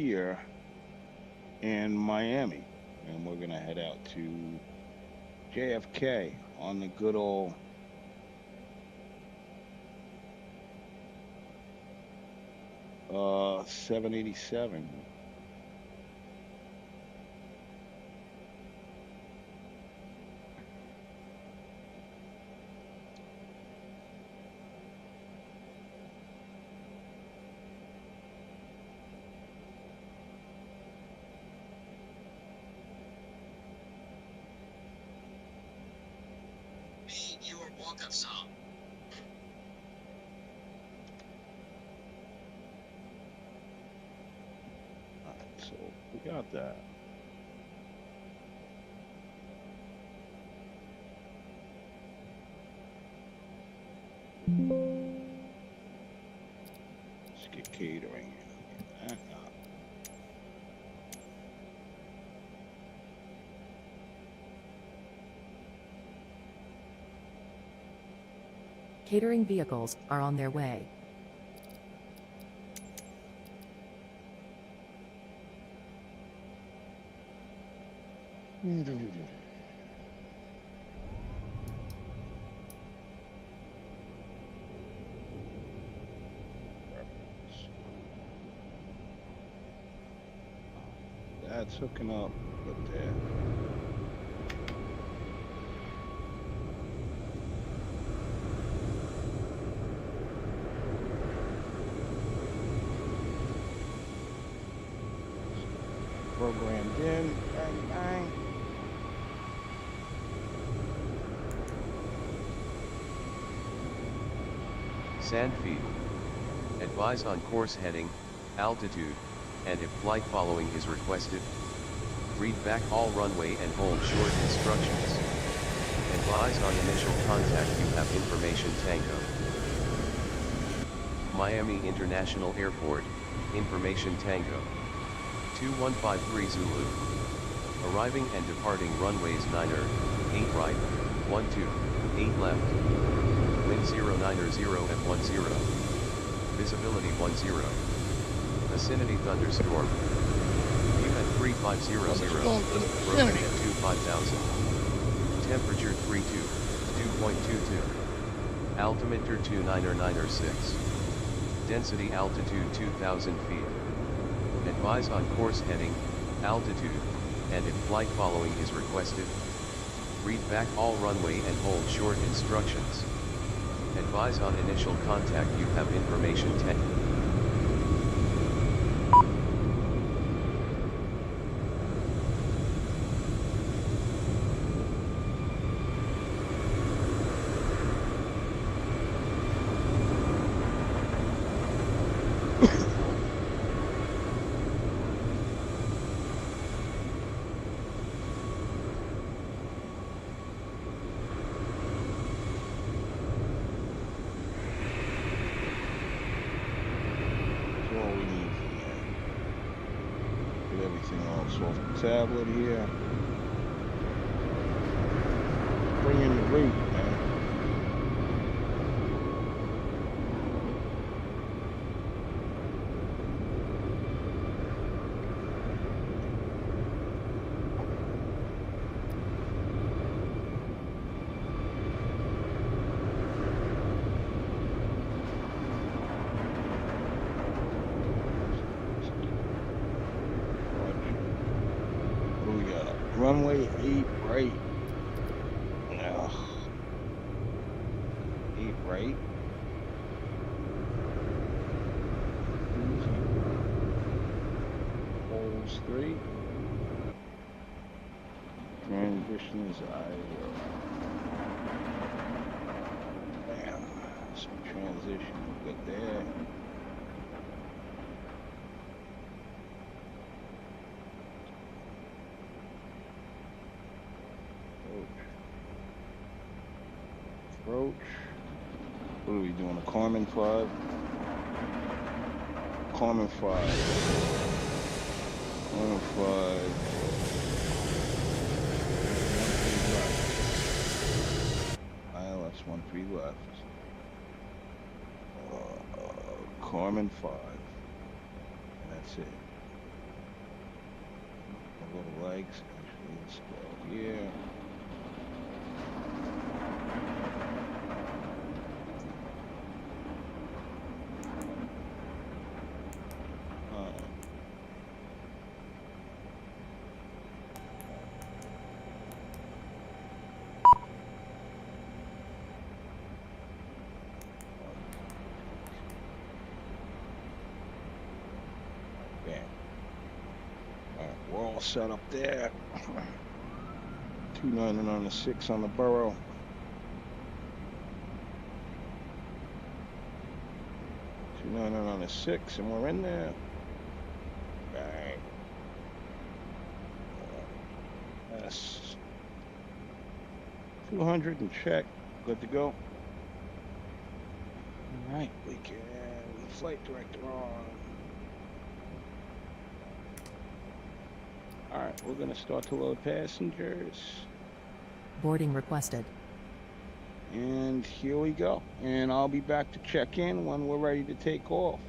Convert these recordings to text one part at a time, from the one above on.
here in Miami, and we're gonna head out to JFK on the good old 787. All right, so we got that. Let's get catering. Get that up. Catering vehicles are on their way. That's hooking up good there. Programmed in. Bang, bang. Sand feed. Advise on course heading, altitude, and if flight following is requested. Read back all runway and hold short instructions. Advise on initial contact you have information Tango. Miami International Airport, information Tango. 2153 Zulu. Arriving and departing runways 9er, 8 right, 12, 8 left. Wind 090 at 10. Visibility 10. Vicinity thunderstorm. View at 3500. Rotate at 25,000. Temperature 2.22. Altimeter 29906. Density altitude 2000 feet. Advise on course heading, altitude, and if flight following is requested. Read back all runway and hold short instructions. Advise on initial contact you have information 10. That's all we need here. Get everything else off the tablet here. Bring in the rate, man. What do we got? Runway 8 right. Ugh. 8 right. Holes 3. Transition is I0. Bam. Some transition good there. Approach. What are we doing? A Carmen 5? Carmen 5. Carmen 5. ILS 13 left. Carmen 5. And that's it. flags. Actually, let's go here. We're all set up there. 290 on the 6 on the borough. On the 6, and we're in there. Bang. Yes. 200 and check. Good to go. All right, we can flight director on. All right, we're gonna start to load passengers. Boarding requested. And here we go. And I'll be back to check in when we're ready to take off.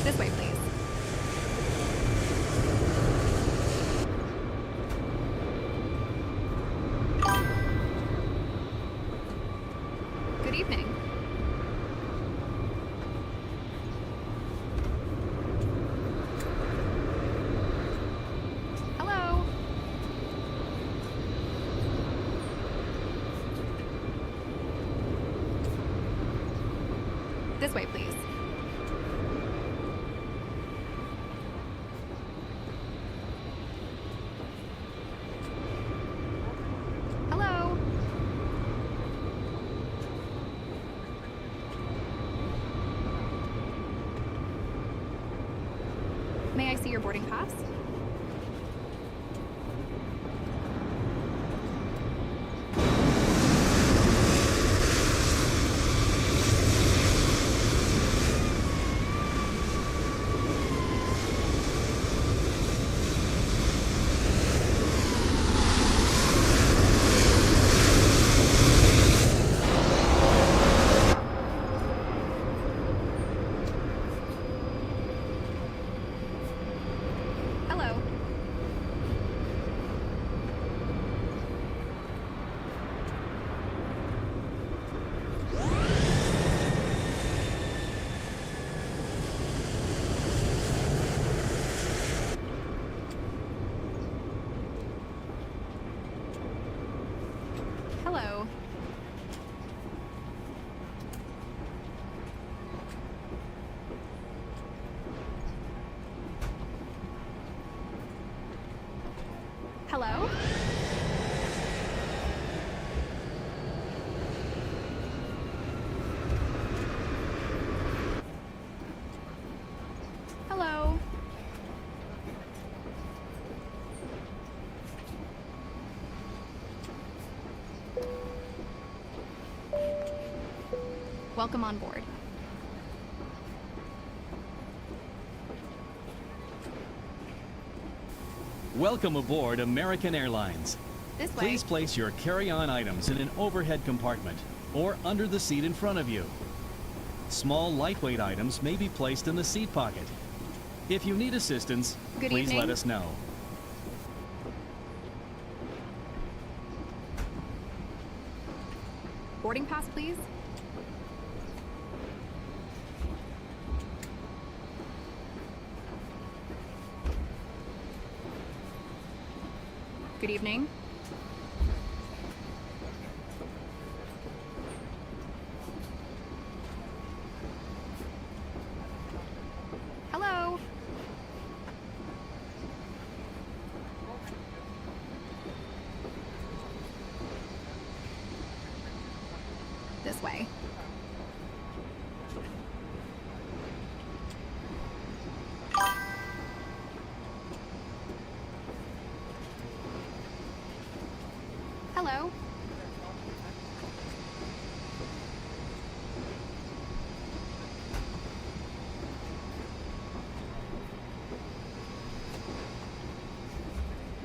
This way, please. Good evening. Hello. This way, please. Hello. Hello? Hello? Welcome on board. Welcome aboard American Airlines. This way. Please place your carry-on items in an overhead compartment or under the seat in front of you. Small, lightweight items may be placed in the seat pocket. If you need assistance, Good please evening. let us know. Boarding pass, please. Good evening. Hello. This way. Hello.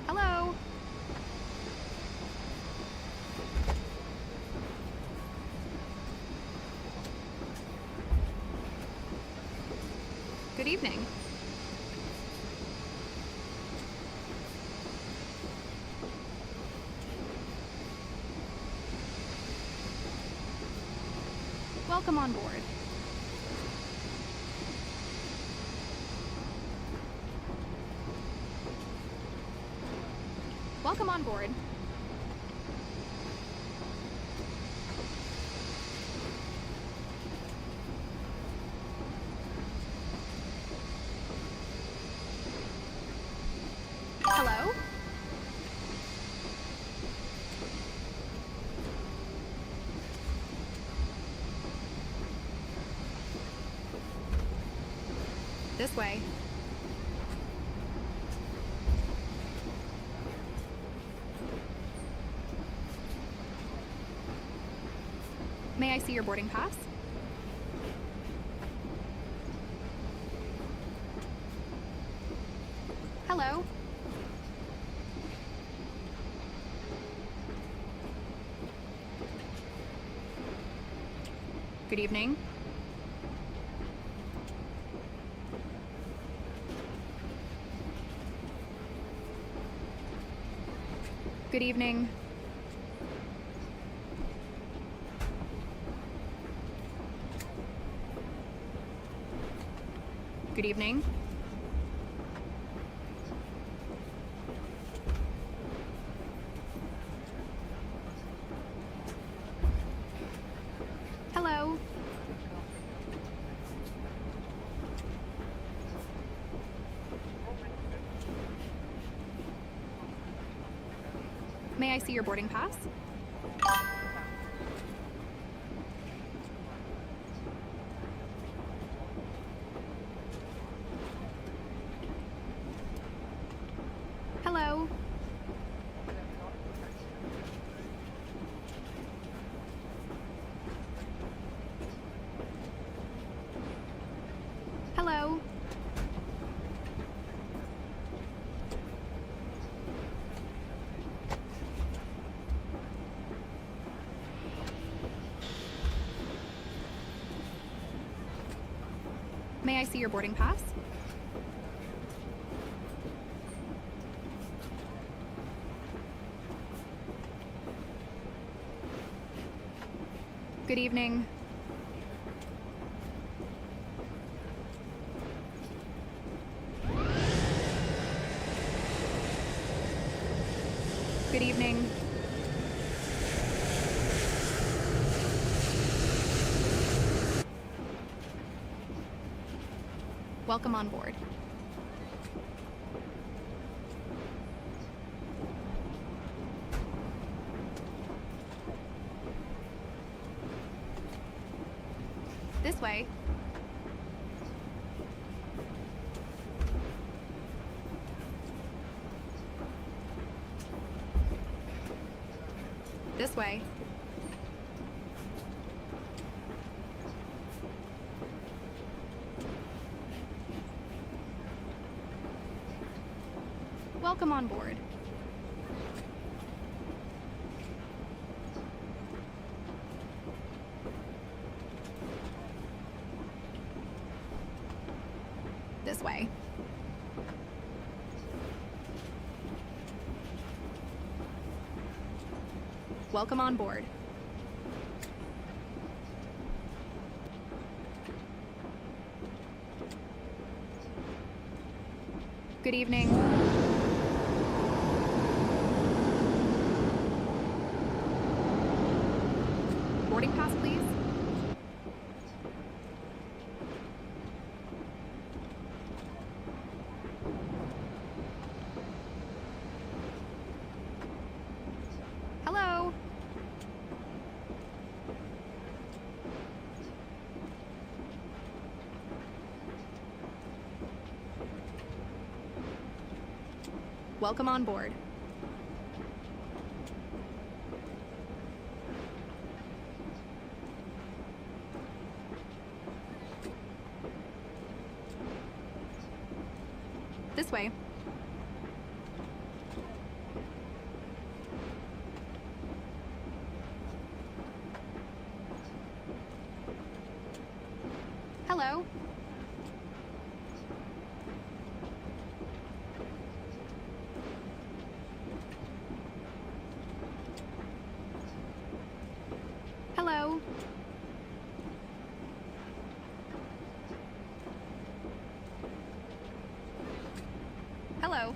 Hello. Good evening. Welcome on board. Welcome on board. Hello? This way. May I see your boarding pass? Hello? Good evening. Good evening. Good evening. Hello. May I see your boarding pass? Hello. Hello. May I see your boarding pass? Good evening. Good evening. Welcome on board. This way. This way. Welcome on board. This way. Welcome on board. Good evening. Boarding pass, please. Hello. Welcome on board. This way. Hello. Hello. Hello.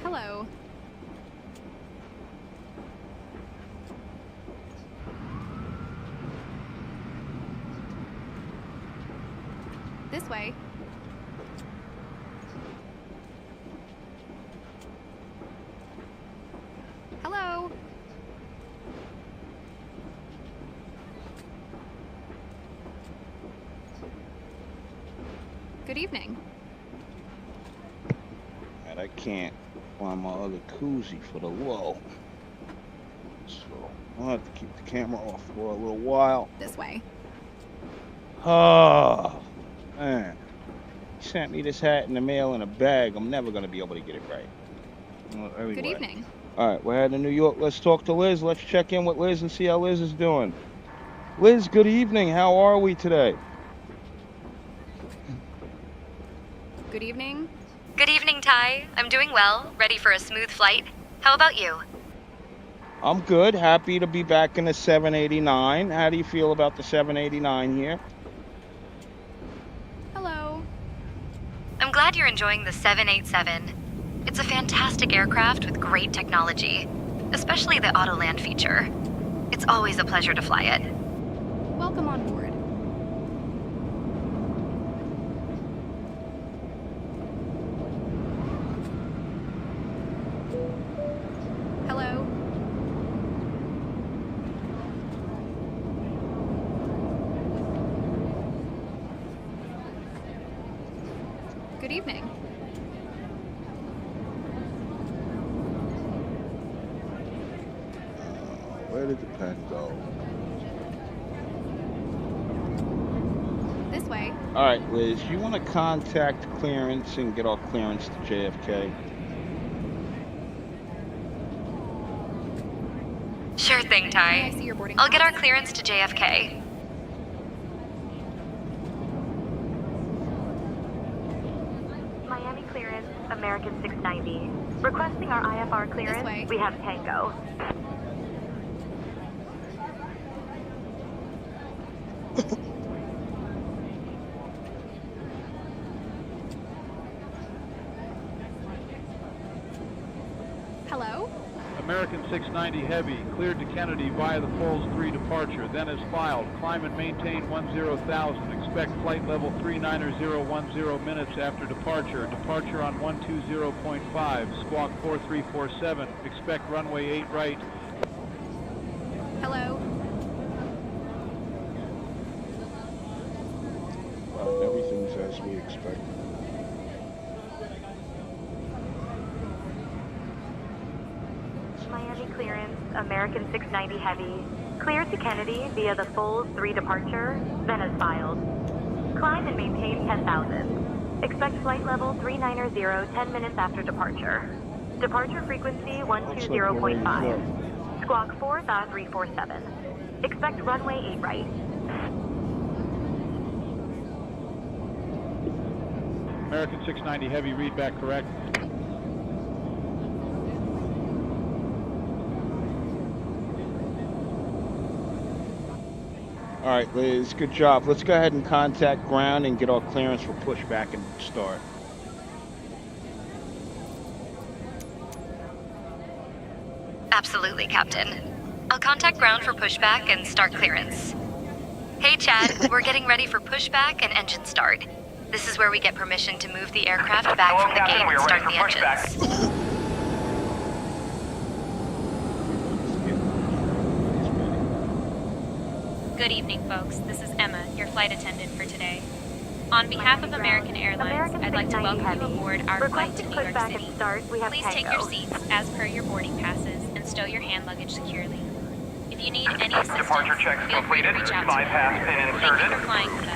Hello. This way. Hello. Good evening. And I can't find my other koozie for the low. So I'll have to keep the camera off for a little while. This way. Oh, man. He sent me this hat in the mail in a bag. I'm never going to be able to get it right. Well, anyway. Good evening. All right, we're heading to New York. Let's talk to Liz. Let's check in with Liz and see how Liz is doing. Liz, good evening. How are we today? Good evening. Good evening, Ty. I'm doing well, ready for a smooth flight. How about you? I'm good. Happy to be back in the 789. How do you feel about the 789 here? Hello. I'm glad you're enjoying the 787. It's a fantastic aircraft with great technology, especially the Autoland feature. It's always a pleasure to fly it. Welcome on board. Hello. Good evening. Where did the pen go? This way. All right, Liz, you want to contact clearance and get our clearance to JFK? Sure thing, May I Ty. see your boarding I'll get our pass? clearance to JFK. Miami clearance, American 690. Requesting our IFR clearance, way. we have Tango. Hello. American 690 Heavy, cleared to Kennedy via the Falls 3 departure, then is filed. Climb and maintain 10,000. Expect flight level 39010 minutes after departure. Departure on 120.5, squawk 4347. Expect runway 8 right. Hello? Everything's as we expected. Miami clearance, American 690 Heavy. Cleared to Kennedy via the Falls 3 departure, then is filed. Climb and maintain 10,000. Expect flight level 390 10 minutes after departure. Departure frequency 120.5. Squawk 4347. Expect runway 8 right. American 690 Heavy, read back correct. All right, Liz, good job. Let's go ahead and contact ground and get our clearance for pushback and start. Absolutely, Captain. I'll contact ground for pushback and start clearance. Hey, Chad, we're getting ready for pushback and engine start. This is where we get permission to move the aircraft back from the gate and start the engines. Good evening, folks. This is Emma, your flight attendant for today. On behalf of American Airlines, I'd like to welcome you aboard our flight to New York City. Please take your seats as per your boarding passes and stow your hand luggage securely. If you need any assistance, Departure checks feel free to completed. reach out Bypass to pin me. inserted. Thank you for flying with us.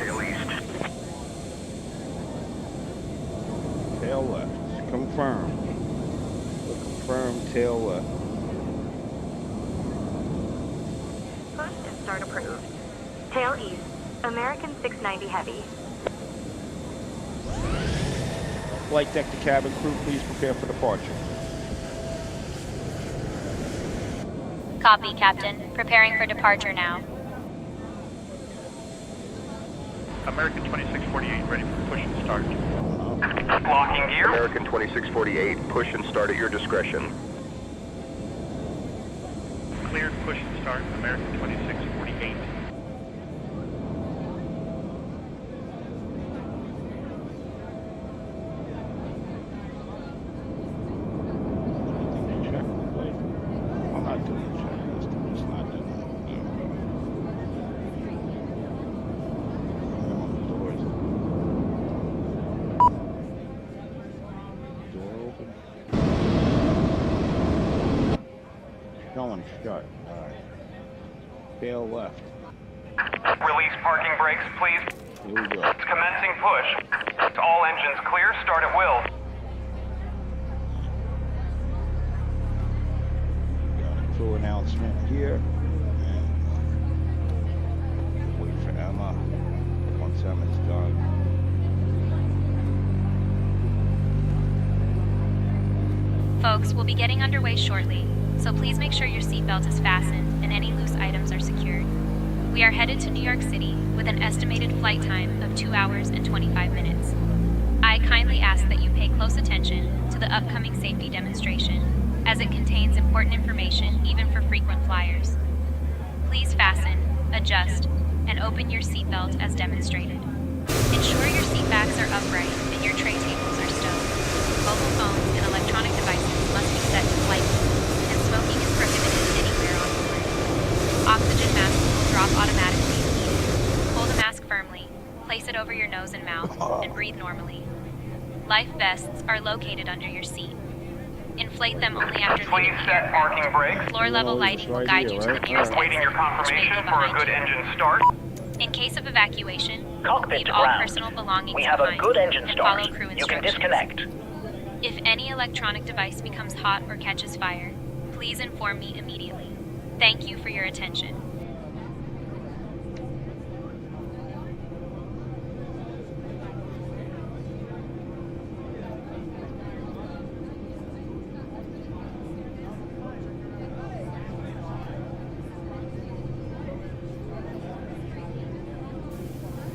Tail left. Confirm. Confirm tail left. Push and start approved. Tail east, American 690 Heavy. Flight deck to cabin crew, please prepare for departure. Copy, Captain. Preparing for departure now. American 2648, ready for push and start. Locking gear. American 2648, push and start at your discretion. Cleared, push and start, American 2648. Check the plate. I'm not doing the checklist. It's not doing it. Door open. Showing shut. Alright. Tail left. Release parking brakes, please. Here we go. Commencing push. All engines clear. Start at will. Got a crew announcement here. And wait for Emma. Once Emma's done. Folks, we'll be getting underway shortly, so please make sure your seatbelt is fastened and any loose items are secured. We are headed to New York City with an estimated flight time of 2 hours and 25 minutes. I kindly ask that you pay close attention to the upcoming safety demonstration, as it contains important information even for frequent flyers. Please fasten, adjust, and open your seatbelt as demonstrated. Ensure your seat backs are upright and your tray tables are stowed. Mobile phones and electronic devices must be set to flight mode, and smoking is prohibited anywhere on board. Oxygen masks will drop automatically if needed. Hold a mask firmly, place it over your nose and mouth, and breathe normally. Life vests are located under your seat. Inflate them only after Please leaving the set parking aircraft. brakes. Floor level No, lighting will right guide here, you to the right? nearest Waiting your exit, which may be confirmation for a behind good you. engine start. In case of evacuation, Cockpit leave to all ground. personal belongings We have a behind good engine and start. follow crew You can instructions. disconnect. If any electronic device becomes hot or catches fire, please inform me immediately. Thank you for your attention.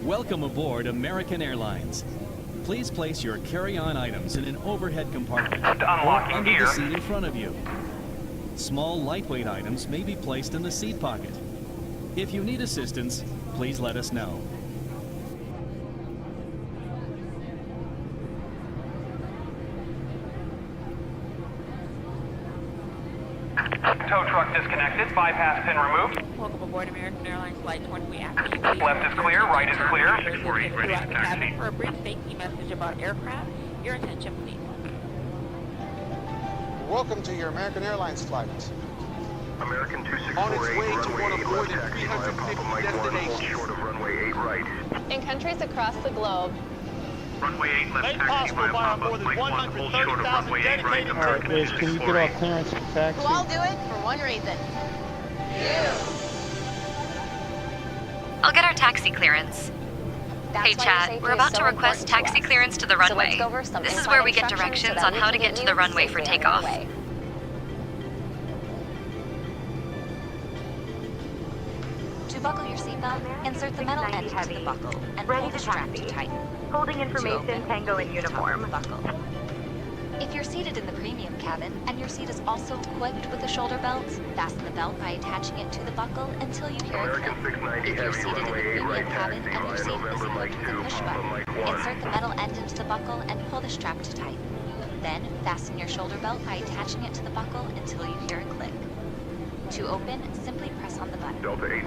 Welcome aboard American Airlines. Please place your carry-on items in an overhead compartment or Unlocking under gear. the seat in front of you. Small, lightweight items may be placed in the seat pocket. If you need assistance, please let us know. Tow truck disconnected. Bypass pin removed. Welcome aboard American Airlines Flight 20 Active. Left is clear, right is clear. Ready to taxi. For a brief safety message about aircraft, your attention please. Welcome to your American Airlines flight. American On its 2648, way to one runway of 8 more left than taxi via 350 Papa Mike 1, hold destinations. short of runway 8 right. In countries across the globe. Runway 8 left Made taxi possible via by our Papa more than Mike 1, hold short of 130,000 runway 8 right. dedicated American Liz, can you get 2648. off clearance for taxi? Well, I'll do it for one reason. I'll get our taxi clearance. Hey Chad, we're about to request taxi clearance to the runway. This is where we get directions on how to get to the runway for takeoff. To buckle your seatbelt, insert the metal end into the buckle and pull the strap to tighten. Holding information, Tango in uniform. Buckle. If you're seated in the premium cabin and your seat is also equipped with a shoulder belt, fasten the belt by attaching it to the buckle until you hear it click. If you're seated in the premium cabin and your seat is equipped with a push button, insert the metal end into the buckle and pull the strap to tighten. Then, fasten your shoulder belt by attaching it to the buckle until you hear it click. To open, simply press on the button.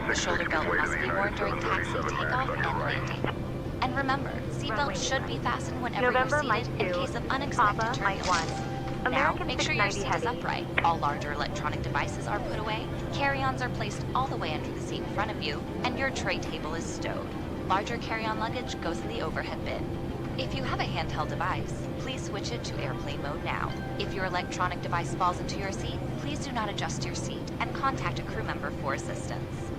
The shoulder belt must be worn during taxi, takeoff, and landing. And remember, seatbelts should be fastened whenever November, you're seated in case of unexpected Papa, Mike turbulence. 1. Now, American make sure your 690 seat is heavy. upright. All larger electronic devices are put away, carry-ons are placed all the way under the seat in front of you, and your tray table is stowed. Larger carry-on luggage goes in the overhead bin. If you have a handheld device, please switch it to airplane mode now. If your electronic device falls into your seat, please do not adjust your seat and contact a crew member for assistance.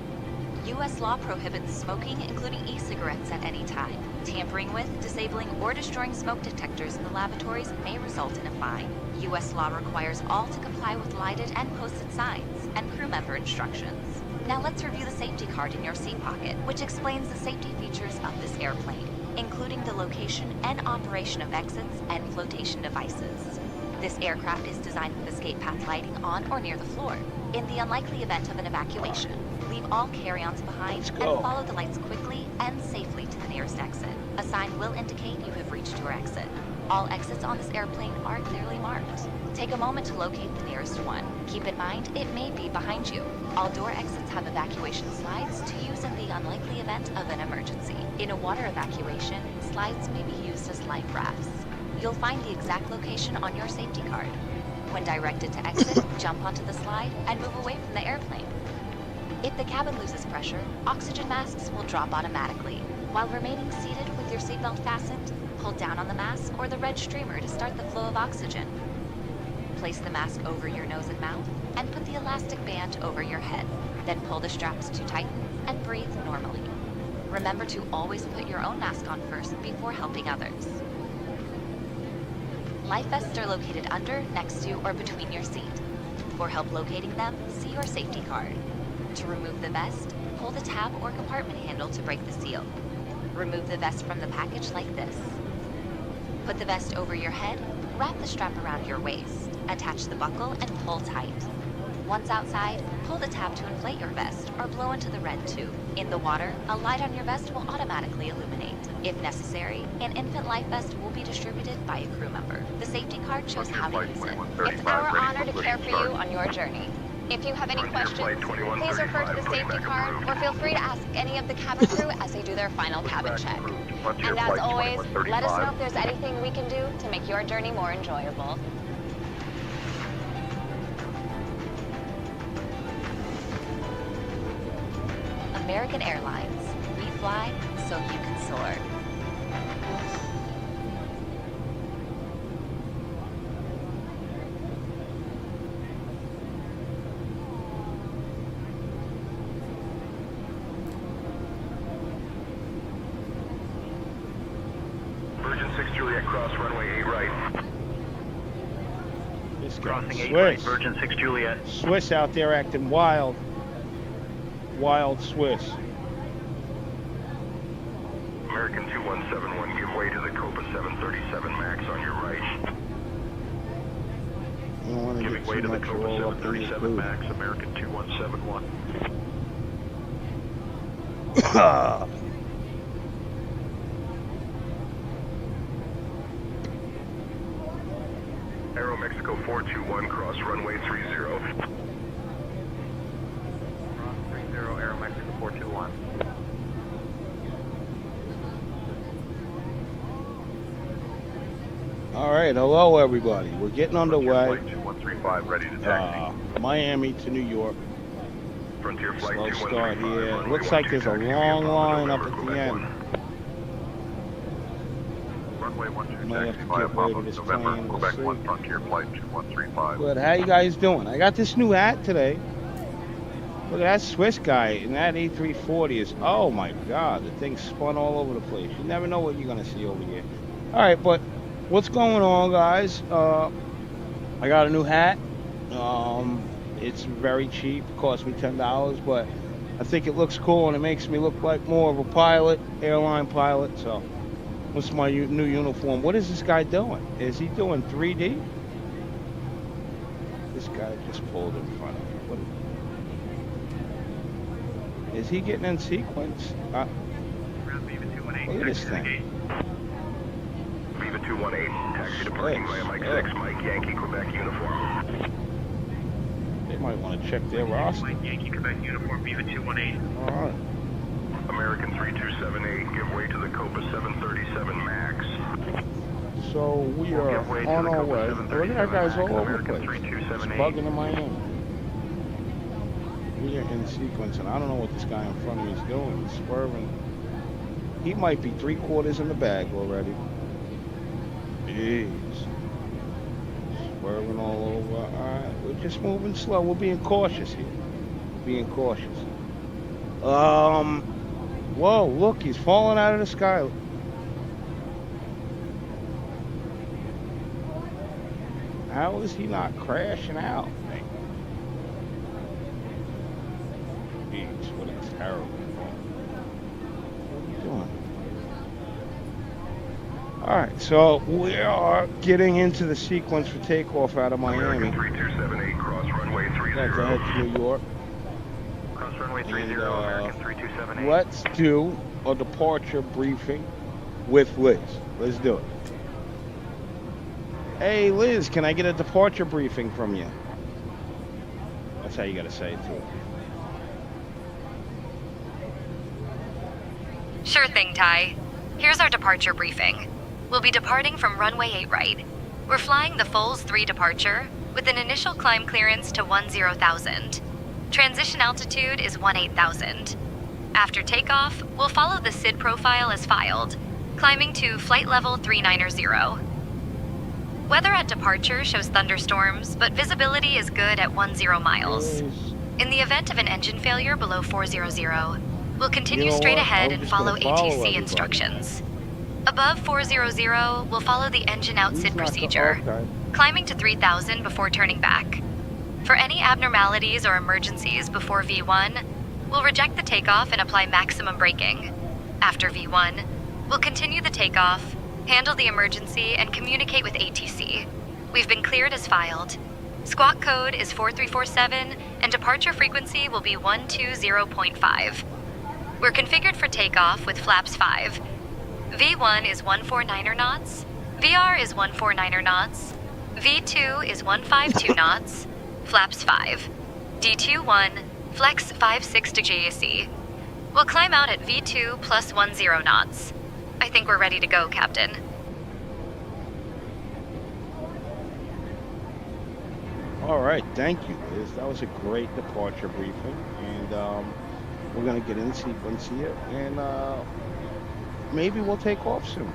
U.S. law prohibits smoking, including e-cigarettes, at any time. Tampering with, disabling, or destroying smoke detectors in the lavatories may result in a fine. U.S. law requires all to comply with lighted and posted signs and crew member instructions. Now let's review the safety card in your seat pocket, which explains the safety features of this airplane, including the location and operation of exits and flotation devices. This aircraft is designed with escape path lighting on or near the floor. In the unlikely event of an evacuation, leave all carry-ons behind and follow the lights quickly and safely to the nearest exit. A sign will indicate you have reached your exit. All exits on this airplane are clearly marked. Take a moment to locate the nearest one. Keep in mind, it may be behind you. All door exits have evacuation slides to use in the unlikely event of an emergency. In a water evacuation, slides may be used as life rafts. You'll find the exact location on your safety card. When directed to exit, jump onto the slide and move away from the airplane. If the cabin loses pressure, oxygen masks will drop automatically. While remaining seated with your seatbelt fastened, pull down on the mask or the red streamer to start the flow of oxygen. Place the mask over your nose and mouth and put the elastic band over your head. Then pull the straps to tighten and breathe normally. Remember to always put your own mask on first before helping others. Life vests are located under, next to, or between your seat. For help locating them, see your safety card. To remove the vest, pull the tab or compartment handle to break the seal. Remove the vest from the package like this. Put the vest over your head, wrap the strap around your waist, attach the buckle, and pull tight. Once outside, pull the tab to inflate your vest or blow into the red tube. In the water, a light on your vest will automatically illuminate. If necessary, an infant life vest will be distributed by a crew member. The safety card shows how to use it. It's our honor to care for you on your journey. If you have any questions, please refer to the safety card or feel free to ask any of the cabin crew as they do their final cabin check. And as always, let us know if there's anything we can do to make your journey more enjoyable. American Airlines. We fly so you can soar. Virgin 6 Juliet, cross runway 8 right. This guy, Crossing 8 right, Swiss. Virgin 6 Juliet. Swiss out there acting wild. Wild Swiss. American 2171, give way to the Copa 737 MAX on your right. You don't want to Giving get way too to the much Copa roll up in your 737 food. Max, American 2171. Aero Mexico 421, cross runway 30. Cross 30, Aero Mexico 421. All right, hello everybody. We're getting underway. Flight 2135, ready to taxi. Miami to New York. Frontier Flight Slow start 2135, here. runway Looks like 12 there's a taxi via long Papa line up November, at the Quebec end. 1. Runway 12 Might have taxi to via get rid Papa of this November, plane. We'll Quebec see. 1, Frontier Flight 2135. Good. How you guys doing? I got this new hat today. Look at that Swiss guy, and that A340 is, oh my God, the thing spun all over the place. You never know what you're gonna see over here. All right, but what's going on, guys? I got a new hat. It's very cheap, cost me $10, but I think it looks cool and it makes me look like more of a pilot, airline pilot. So, what's my new uniform? What is this guy doing? Is he doing 3D? This guy just pulled in front of me. What is he getting in sequence? Look at this thing. Viva 218, taxi departing via Mike 6, Mike Yankee, Quebec uniform. They might want to check their roster. Mike Yankee, Quebec uniform, Viva 218. All right. American 3278, give way to the Copa 737 Max. So we are on our way. Look at that guy's all over the place. It's bugging in Miami. We are in sequence, and I don't know what this guy in front of me is doing. He's swerving. He might be 3/4 in the bag already. Jeez. Swerving all over. All right, we're just moving slow. We're being cautious here. Being cautious. Whoa, look, he's falling out of the sky. How is he not crashing out? Jeez, what a terrible thing. What are you doing? Alright, so we are getting into the sequence for takeoff out of Miami. American 3278, cross runway 30. Let's head to New York. Cross runway 30, American 3278. Let's do a departure briefing with Liz. Let's do it. Hey Liz, can I get a departure briefing from you? That's how you gotta say it to her. Sure thing, Ty. Here's our departure briefing. We'll be departing from runway 8 right. We're flying the Foles 3 departure with an initial climb clearance to 10,000. Transition altitude is 18,000. After takeoff, we'll follow the SID profile as filed, climbing to flight level 390. Weather at departure shows thunderstorms, but visibility is good at 10 miles. In the event of an engine failure below 400, we'll continue straight ahead and follow ATC instructions. Above 400, we'll follow the engine out SID procedure, climbing to 3,000 before turning back. For any abnormalities or emergencies before V1, we'll reject the takeoff and apply maximum braking. After V1, we'll continue the takeoff, handle the emergency, and communicate with ATC. We've been cleared as filed. Squawk code is 4347, and departure frequency will be 120.5. We're configured for takeoff with flaps 5. V1 is 149er knots, VR is 149er knots, V2 is 152 knots, flaps 5. D21, flex 56 to JAC. We'll climb out at V2 plus 10 knots. I think we're ready to go, Captain. All right, thank you, Liz. That was a great departure briefing, and we're gonna get in sequence here, and maybe we'll take off soon.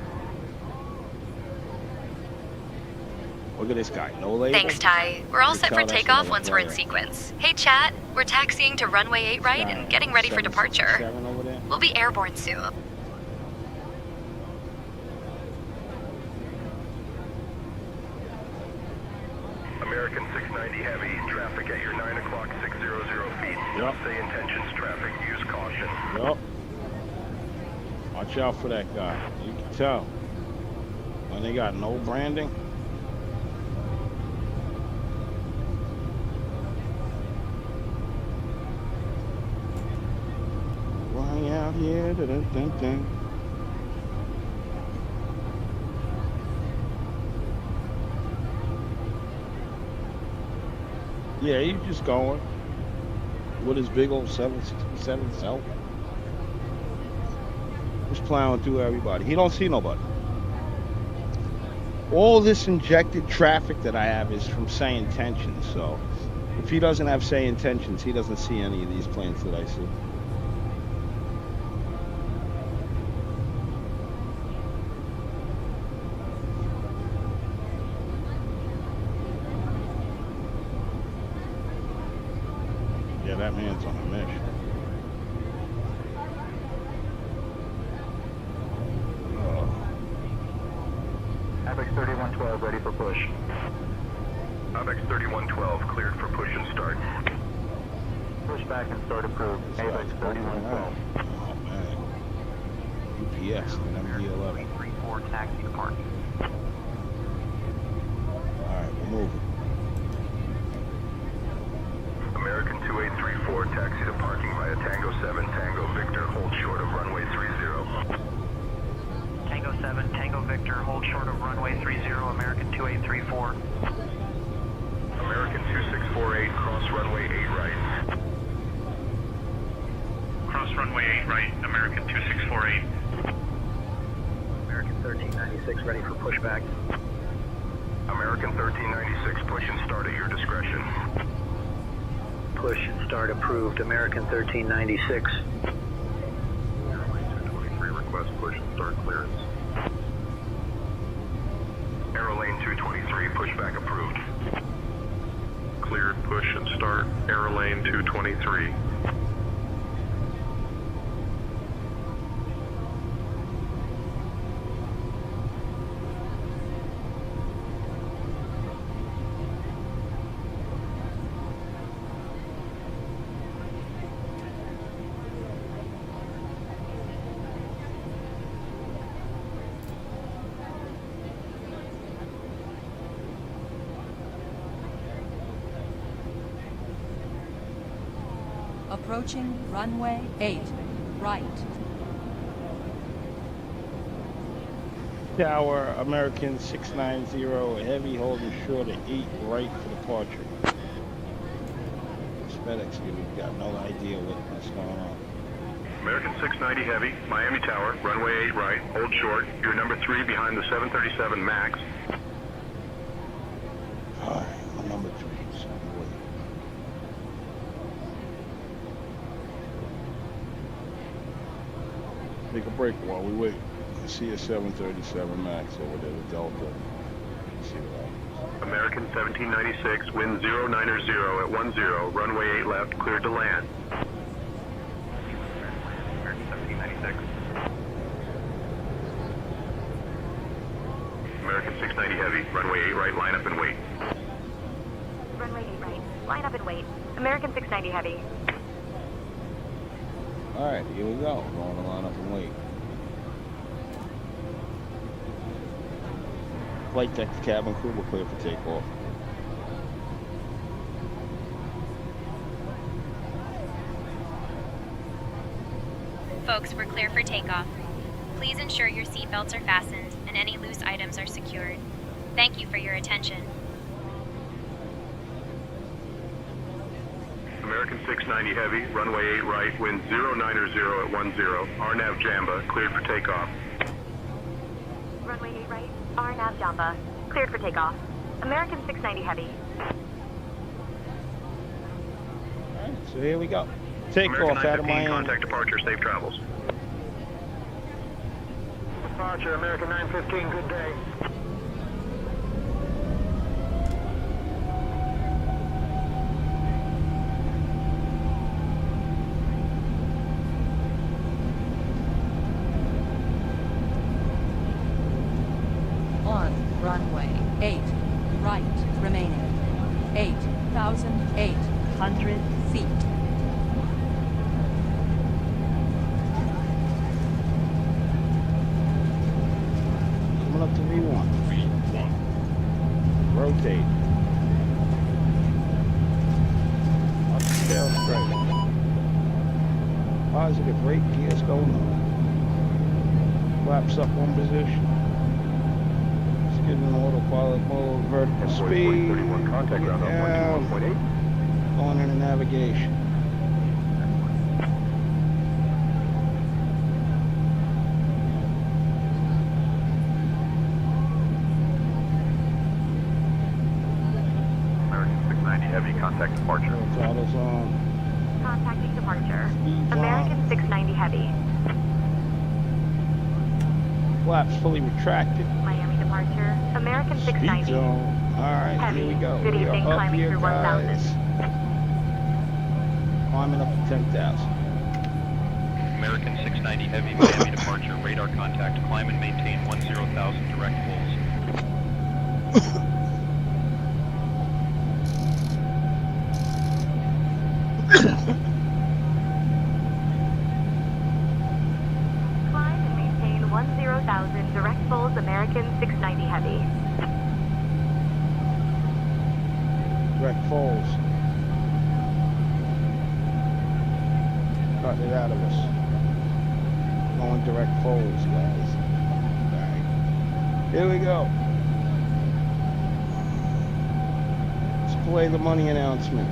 Look at this guy, no label. Thanks, Ty. We're all set for Tell that's takeoff another once we're in flyer. sequence. Hey, chat, we're taxiing to runway 8 right and getting ready for departure. 7 over there. We'll be airborne soon. American 690 heavy, traffic at your 9 o'clock, 600 feet. Yep. Say intentions, traffic, use caution. Yup. Watch out for that guy. You can tell. When they got no branding. Yeah, dun, dun, dun. Yeah, he's just going with his big old 767 self. Just plowing through everybody. He don't see nobody. All this injected traffic that I have is from say intentions. So if he doesn't have say intentions, he doesn't see any of these planes that I see. Yeah, that man's on a mission. Avex 3112 ready for push. Avex 3112 cleared for push and start. Push back and start approved. Avex 3112. Oh man. UPS and MD-11. 34 taxi to park. Alright, we're moving. American 2834 taxi to parking via Tango 7 Tango Victor, hold short of runway 30. Tango 7, Tango Victor, hold short of runway 30, American 2834. American 2648, cross runway 8 right. Cross runway 8 right, American 2648. American 1396 ready for pushback. American 1396, push and start at your discretion. Push and start approved, American 1396. Airline 223, request push and start clearance. Aerolane 223, pushback approved. Cleared, push and start, Aerolane 223. Approaching runway 8, right. Tower, American 690, heavy holding short of 8 right for departure. This FedEx here, we've got no idea what's going on. American 690 heavy, Miami Tower, runway 8 right, hold short. You're number 3 behind the 737 MAX. Alright, I'm number 3. So wait. Take a break while we wait. I see a 737 MAX over there, the Delta. Let's see what happens. American 1796, wind 090 at 10, runway 8 left, cleared to land. American 1796. American 690 heavy, runway 8 right, line up and wait. Runway 8 right. Line up and wait. American 690 heavy. Alright, here we go. Going to line up and wait. Flight deck cabin crew will clear for takeoff. Folks, we're clear for takeoff. Please ensure your seatbelts are fastened and any loose items are secured. Thank you for your attention. American 690 heavy, runway 8 right, wind 090 at 10, RNAV Jamba, cleared for takeoff. Runway 8 right. RNAV Jamba. Cleared for takeoff. American 690 heavy. Alright, so here we go. Takeoff out of Miami. Contact departure, safe travels. Departure, American 915, good day. On runway 8, right remaining. 8,800 feet. Coming up to V1. Rotate. Up tail straight. Positive rate, gears going on. Flaps up one position. Let's get in autopilot mode, vertical speed. Contact ground down. 121.8. Going into navigation. American 690 Heavy, contact departure. Throttles on. Contacting departure. Speed's American on. 690 Heavy. Flaps fully retracted. Miami departure. American Speed 690. zone. Alright, Heavy. here we go. Good We are evening, up climbing here, through 1,000. guys. Climbing up to 10,000. American 690 Heavy, Miami departure, radar contact, climb and maintain 10,000 direct pulls. Climb and maintain 10,000 direct pulls, American 690 Heavy. Direct falls. Cutting it out of us. Going direct falls, guys. Alright. Here we go. Let's play the money announcement.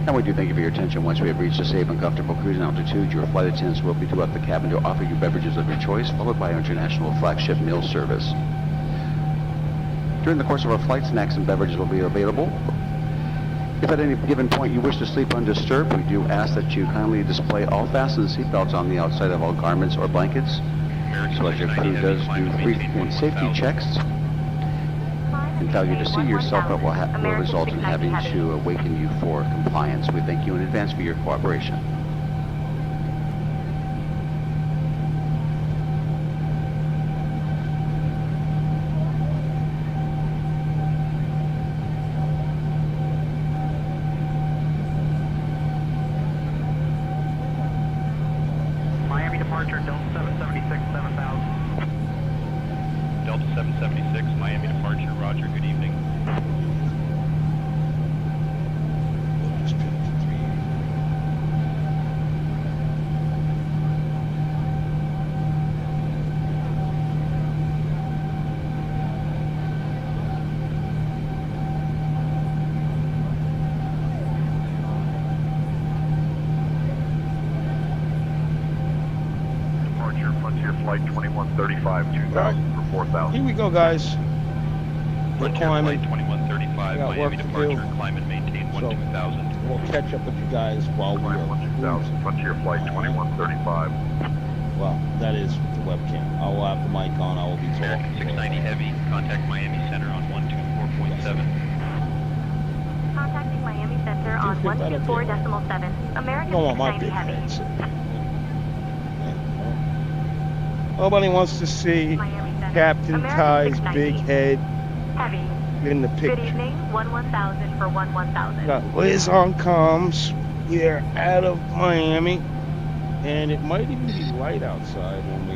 And we do thank you for your attention. Once we have reached a safe and comfortable cruising altitude, your flight attendants will be throughout the cabin to offer you beverages of your choice, followed by our international flagship meal service. During the course of our flight, snacks and beverages will be available. If at any given point you wish to sleep undisturbed, we do ask that you kindly display all fastened seatbelts on the outside of all garments or blankets, so as your crew does do frequent safety checks. And failure to see your seatbelt will result in having to awaken you for compliance. We thank you in advance for your cooperation. Miami departure, Delta 776, 7,000. Delta 776, Miami departure, roger, good evening. Departure, Frontier Flight 2135, 2000 for 4,000. Here we go, guys. We're Frontier climbing. Flight 2135, Got Miami work to departure, do. climb and maintain So, 12,000. we'll catch up with you guys while we Climb are 12,000, Frontier Flight 2135. Well, that is with the webcam. I will have the mic on. I will be American talking. 690 Heavy, contact Miami Center on 124.7. Contacting Miami Center on Just get that up 124.7. American Don't want my 690 big Heavy. heads. Nobody wants to see Miami Center. Captain American Ty's 690. big head Heavy. in the Good picture. evening, 11,000 for 11,000. Got Liz on comms. We are out of Miami, and it might even be light outside when we.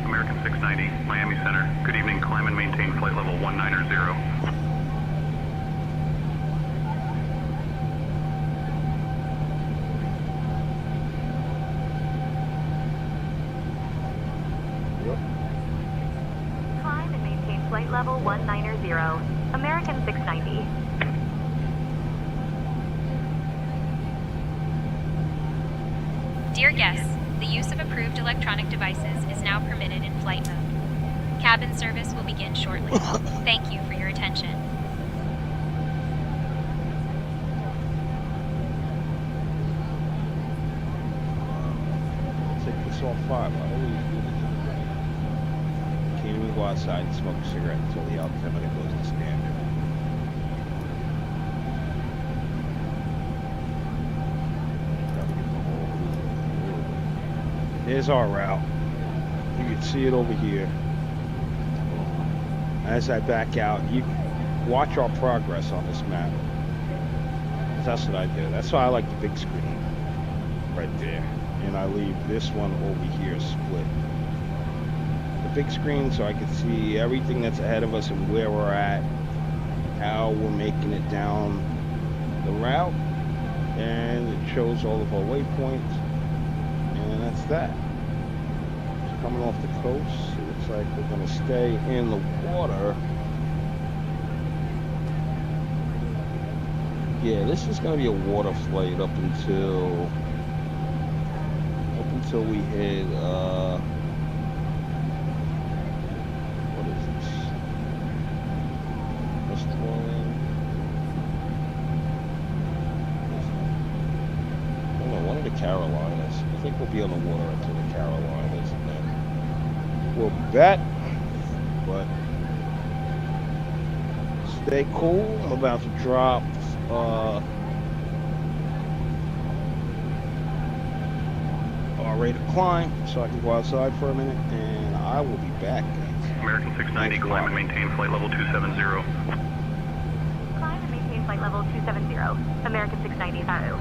American 690, Miami Center. Good evening, climb and maintain flight level 190. Climb and maintain flight level 190. American 690. Dear guests, the use of approved electronic devices is now permitted in flight mode. Cabin service will begin shortly. Thank you for your attention. Take this off 5. I always do this. Can't even go outside and smoke a cigarette until the altimeter goes to standard. There's our route. You can see it over here. As I back out, you watch our progress on this map. That's what I do. That's why I like the big screen right there. And I leave this one over here split. The big screen so I can see everything that's ahead of us and where we're at. how we're making it down the route, and it shows all of our waypoints, and that's that. Just coming off the coast, it looks like we're going to stay in the water. Yeah, this is going to be a water flight up until we hit what is this? One of the Carolinas. I think we'll be on the water until the Carolinas, and then we'll bet. But stay cool. I'm about to drop our rate of climb, so I can go outside for a minute, and I will be back, guys. American 690, climb and maintain flight level 270. Climb and maintain flight level 270. American 690, Saru.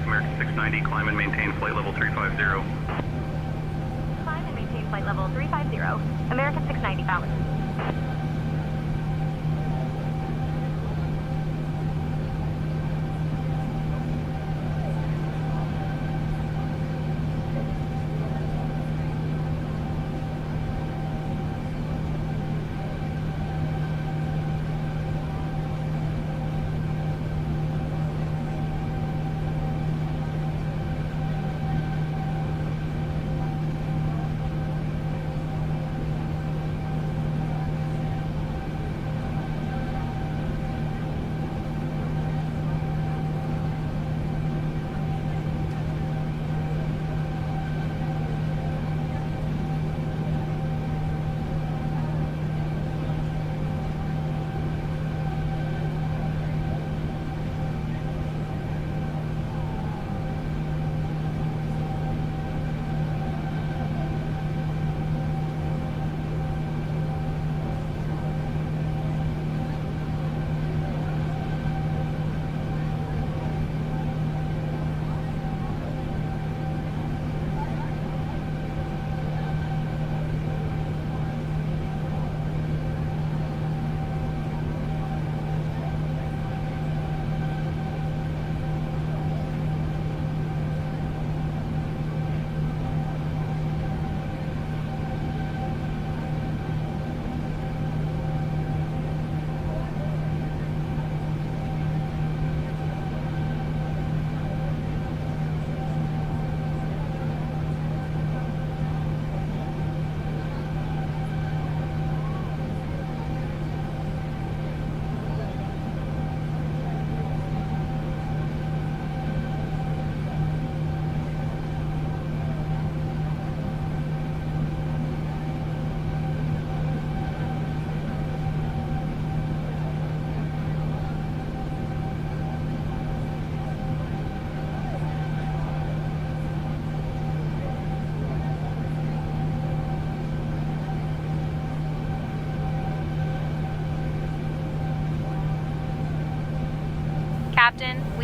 American 690, climb and maintain flight level 350. Climb and maintain flight level 350. American 690, Falcon.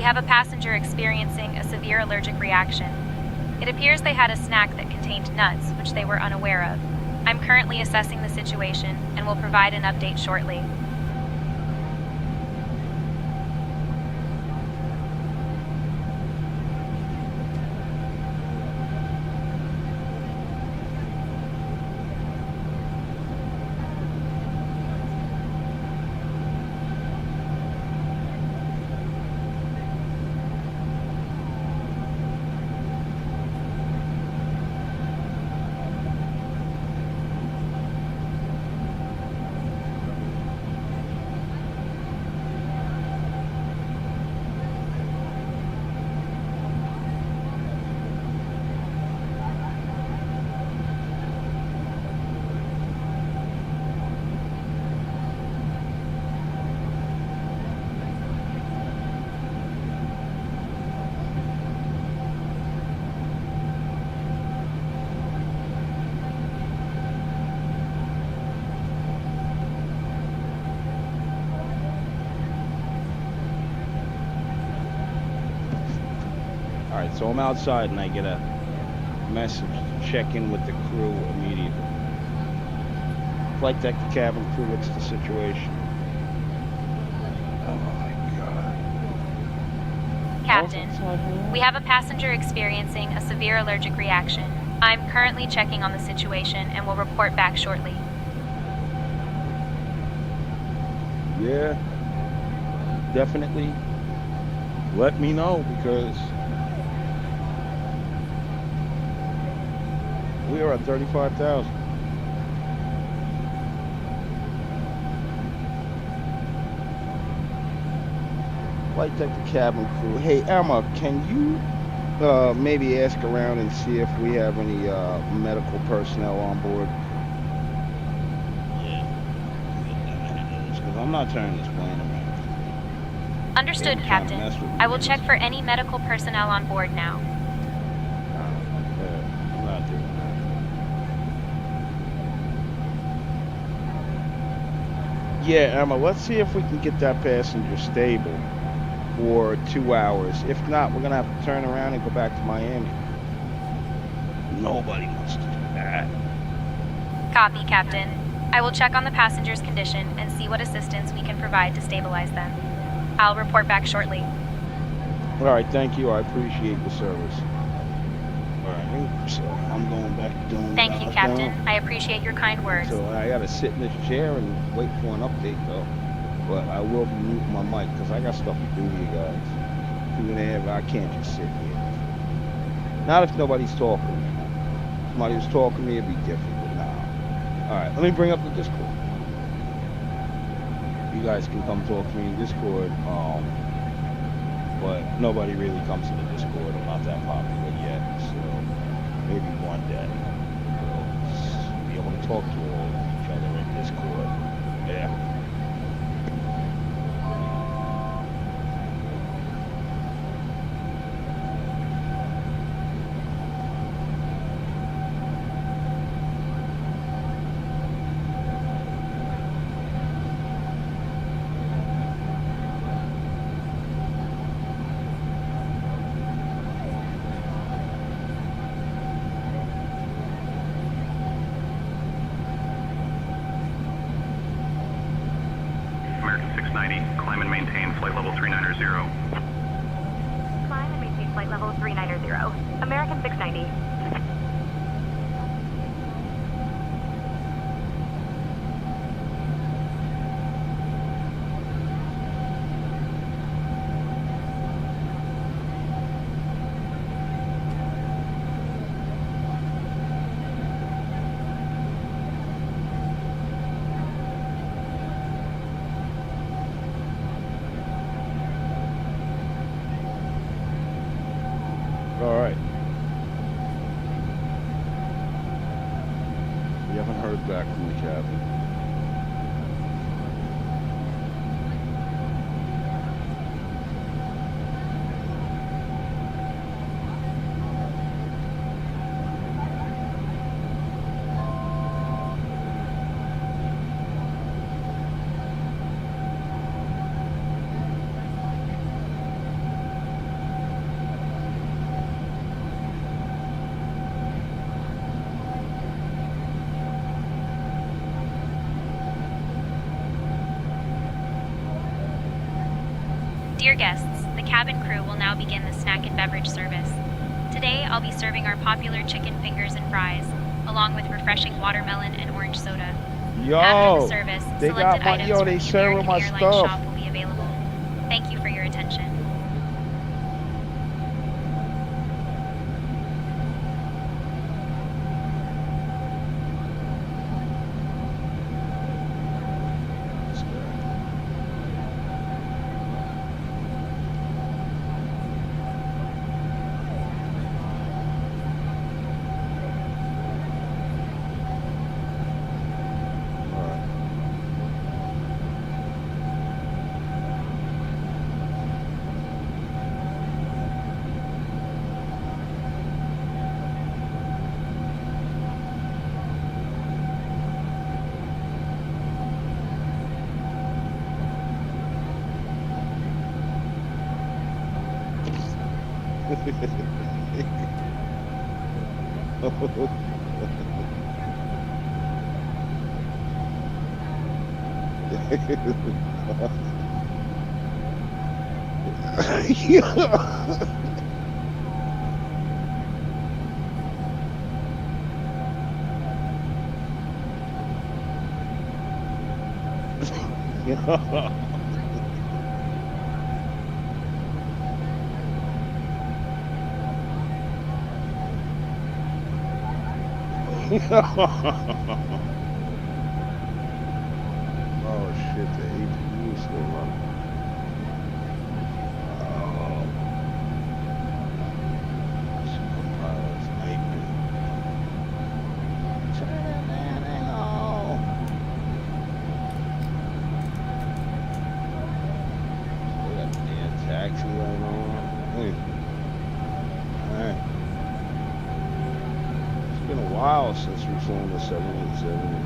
we have a passenger experiencing a severe allergic reaction. It appears they had a snack that contained nuts, which they were unaware of. I'm currently assessing the situation and will provide an update shortly. Alright, so I'm outside and I get a message to check in with the crew immediately. Flight deck, the cabin crew, what's the situation? Oh my god. Captain, we have a passenger experiencing a severe allergic reaction. I'm currently checking on the situation and will report back shortly. Yeah, definitely. Let me know, because we are at 35,000. Flight deck, the cabin crew. Hey, Emma, can you maybe ask around and see if we have any medical personnel on board? Yeah. Because I'm not turning this plane around. Understood, Captain. I will check for any medical personnel on board now. I'm not doing that. Yeah, Emma, let's see if we can get that passenger stable for 2 hours. If not, we're going to have to turn around and go back to Miami. Nobody wants to do that. Copy, Captain. I will check on the passenger's condition and see what assistance we can provide to stabilize them. I'll report back shortly. All right, thank you. I appreciate the service. All right, so I'm going back doing. Thank you, Captain. I appreciate your kind words. So I got to sit in this chair and wait for an update, though. But I will be muting my mic because I got stuff to do here, guys. 2.5, I can't just sit here. Not if nobody's talking to me. If somebody was talking to me, it'd be different, but now. All right, let me bring up the Discord. You guys can come talk to me in Discord, but nobody really comes to the Discord. I'm not that popular yet, so maybe one day we'll be able to talk to all each other in Discord. Yeah. American 690, climb and maintain flight level 390. Climb and maintain flight level 390. American 690. All right. We haven't heard back from the captain. Dear guests, the cabin crew will now begin the snack and beverage service. Today, I'll be serving our popular chicken fingers and fries, along with refreshing watermelon and orange soda. Yo, After the service, they selected got my, items yo, from they the serving American my Airlines stuff. shop will be available. Thank you for your attention. Oh shit, the APU is still running. Oh. Superpowers, nightmare. Turn that man off. Still got the damn taxi light on. Hey. Alright. It's been a while since we've flown the 787.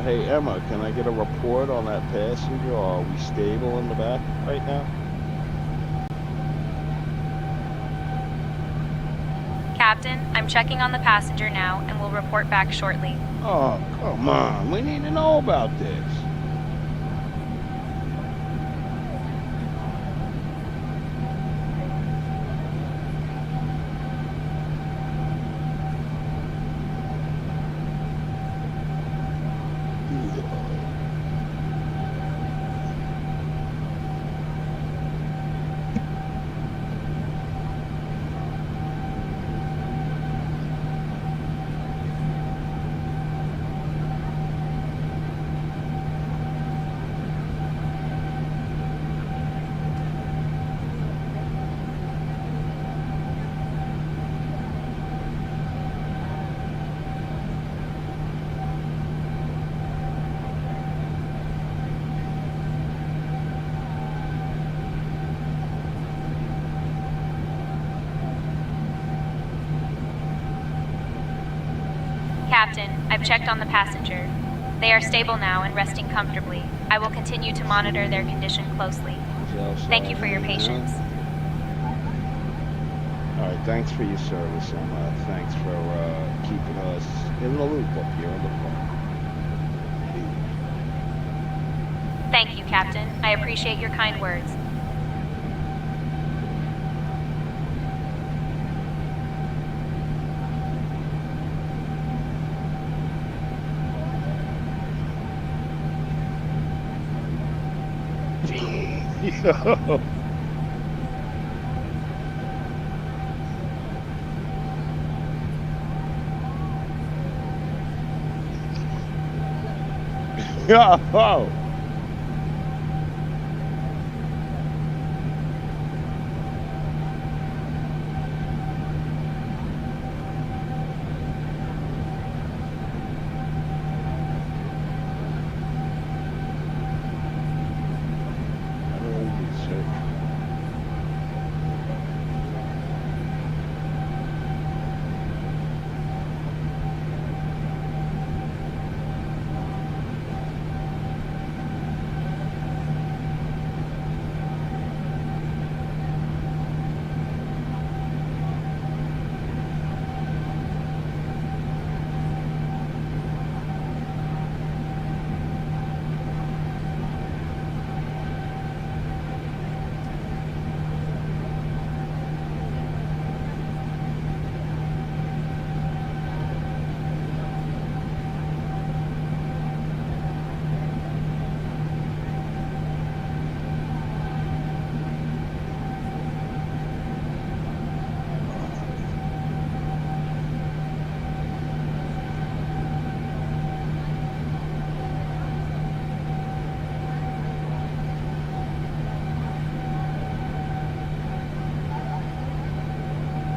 Hey Emma, can I get a report on that passenger? Are we stable in the back right now? Captain, I'm checking on the passenger now and will report back shortly. Oh, come on. We need to know about this. Captain, I've checked on the passenger. They are stable now and resting comfortably. I will continue to monitor their condition closely. Thank you for your patience. All right, thanks for your service, and thanks for keeping us in the loop up here on the phone. Thank you, Captain. I appreciate your kind words. Yo. Yo.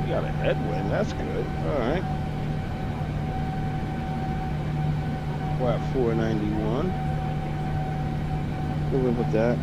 Got a headwind, that's good. All right. We're at 491. We'll live with that.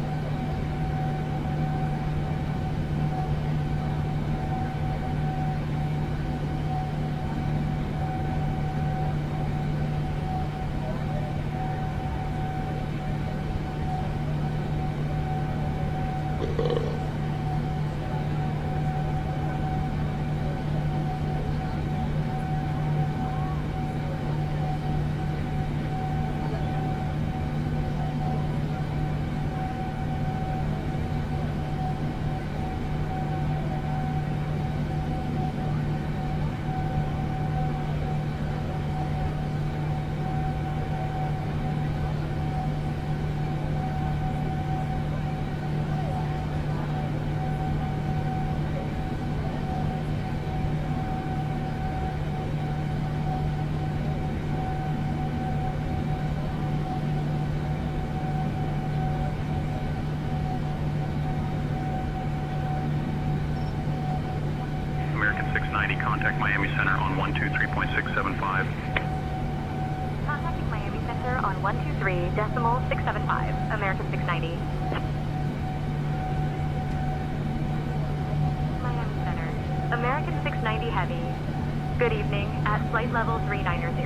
American 690, contact Miami Center on 123.675. Contacting Miami Center on 123.675, American 690. Miami Center, American 690 Heavy. Good evening, at flight level 390.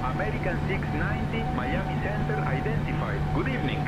American 690, Miami Center identified. Good evening.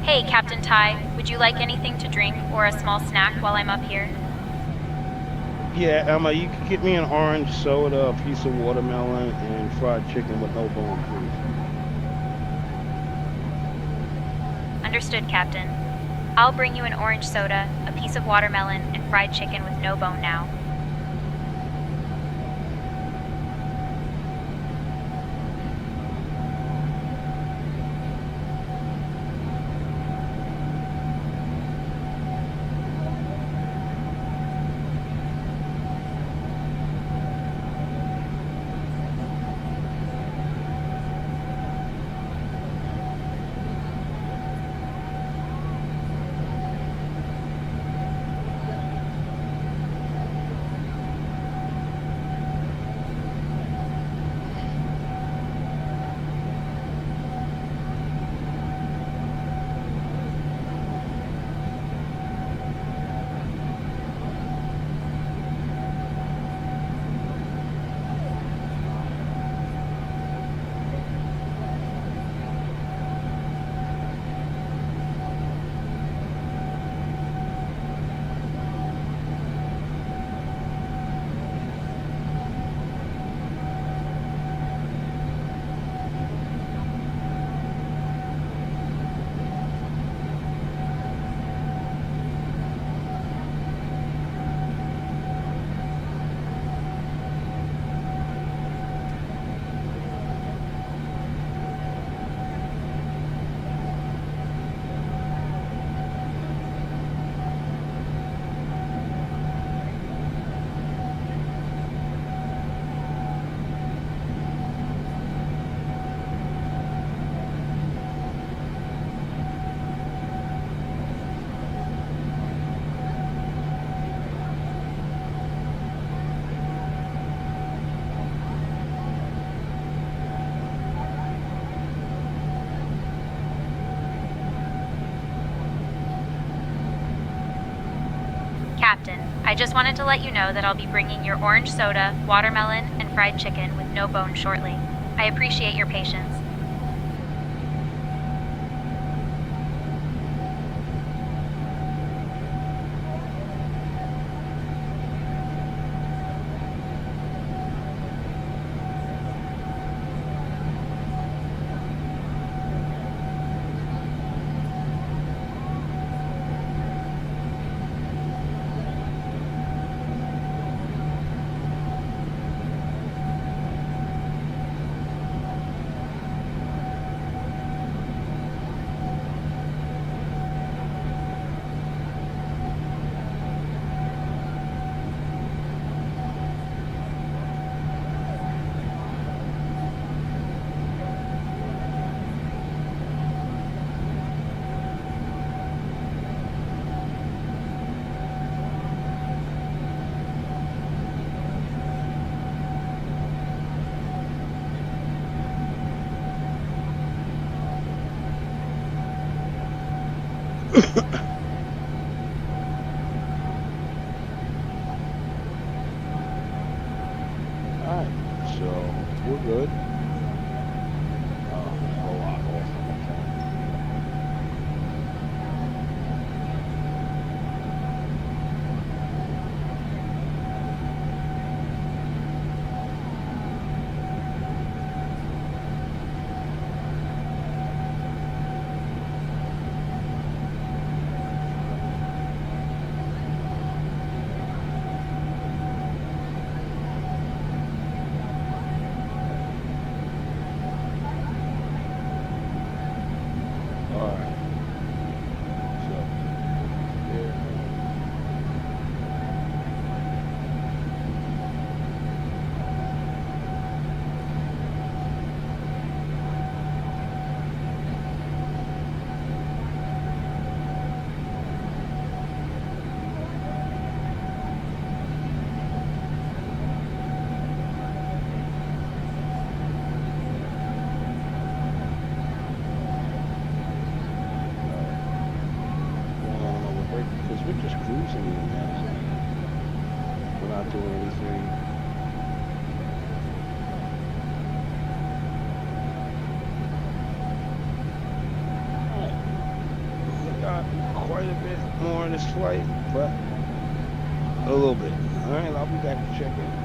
Hey, Captain Ty, would you like anything to drink or a small snack while I'm up here? Yeah, Emma, you can get me an orange soda, a piece of watermelon, and fried chicken with no bone, please. Understood, Captain. I'll bring you an orange soda, a piece of watermelon, and fried chicken with no bone now. Captain, I just wanted to let you know that I'll be bringing your orange soda, watermelon, and fried chicken with no bone shortly. I appreciate your patience. Alright, so we're good. A lot off. during this flight, but a little bit. All right, I'll be back to check in.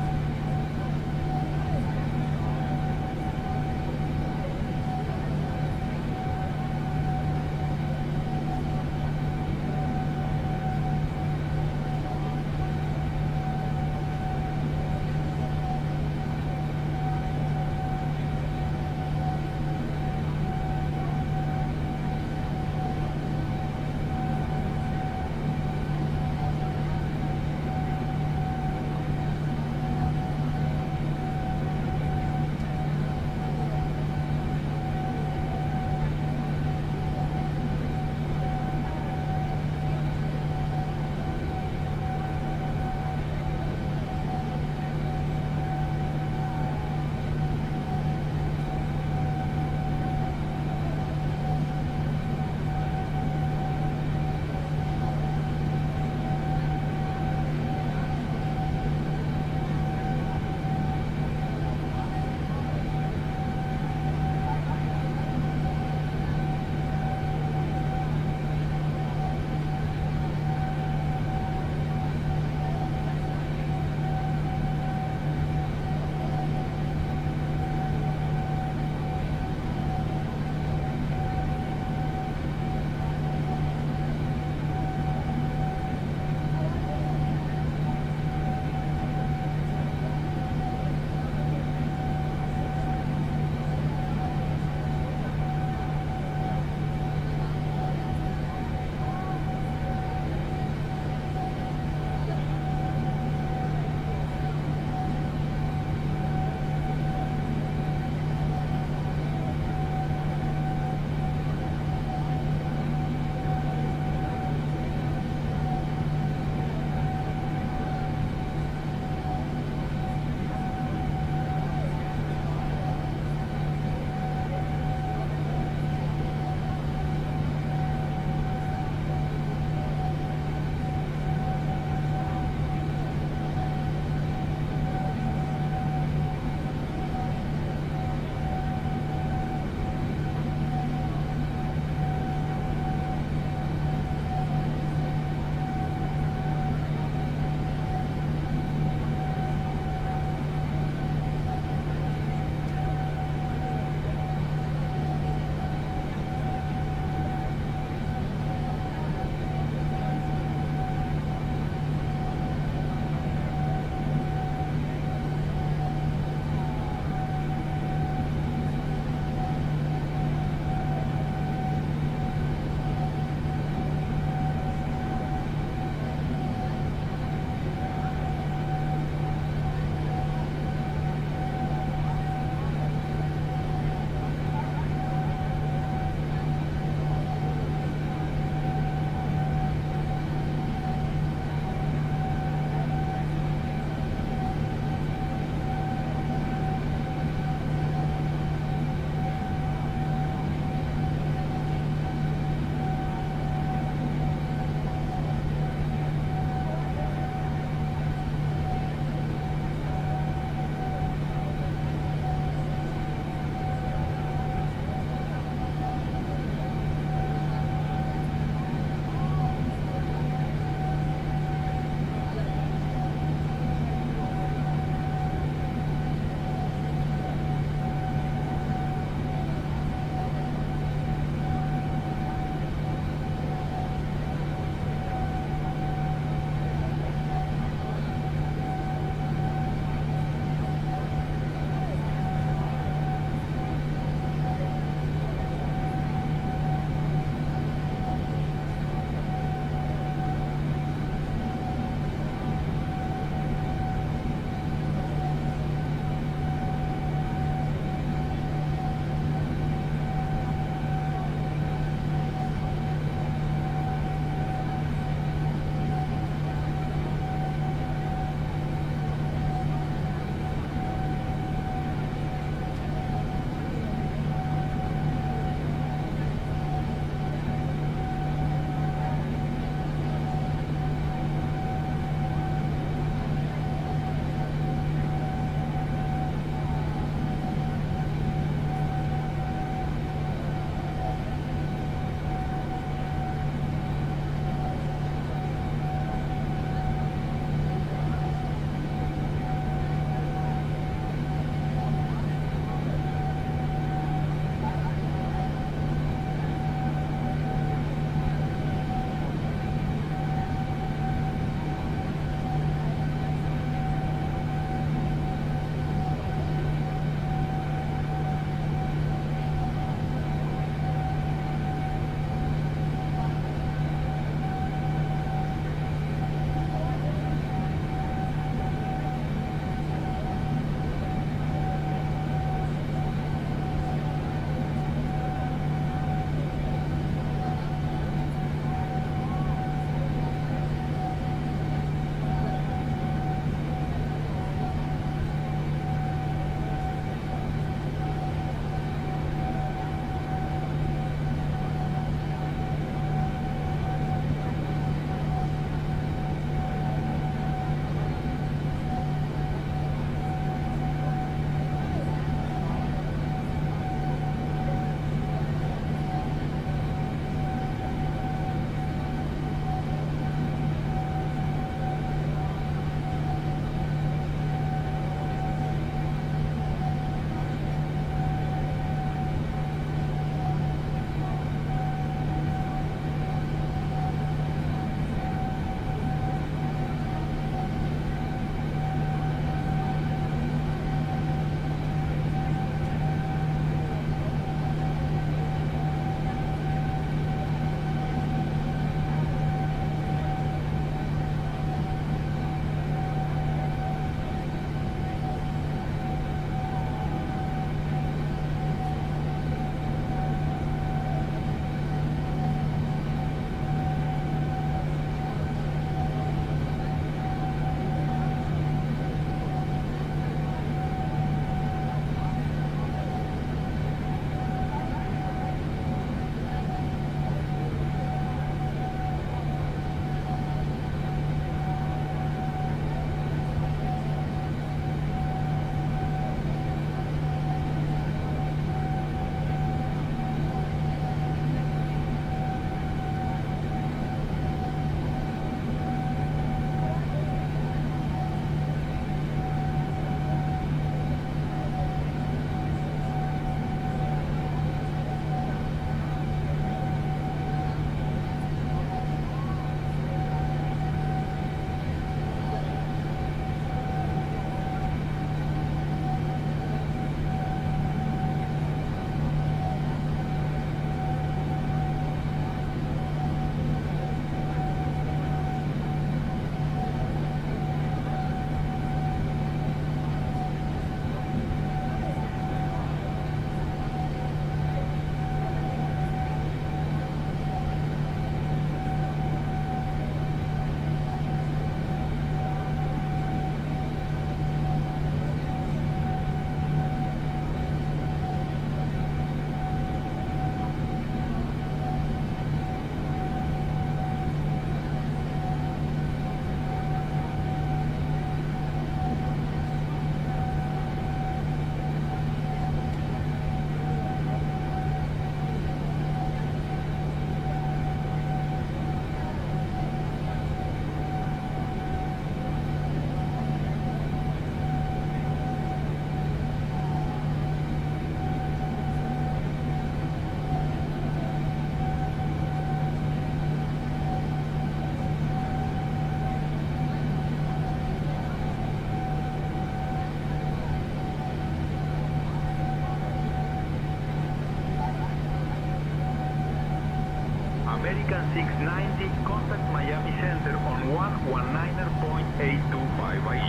American 690, contact Miami Center on 119.825 IE.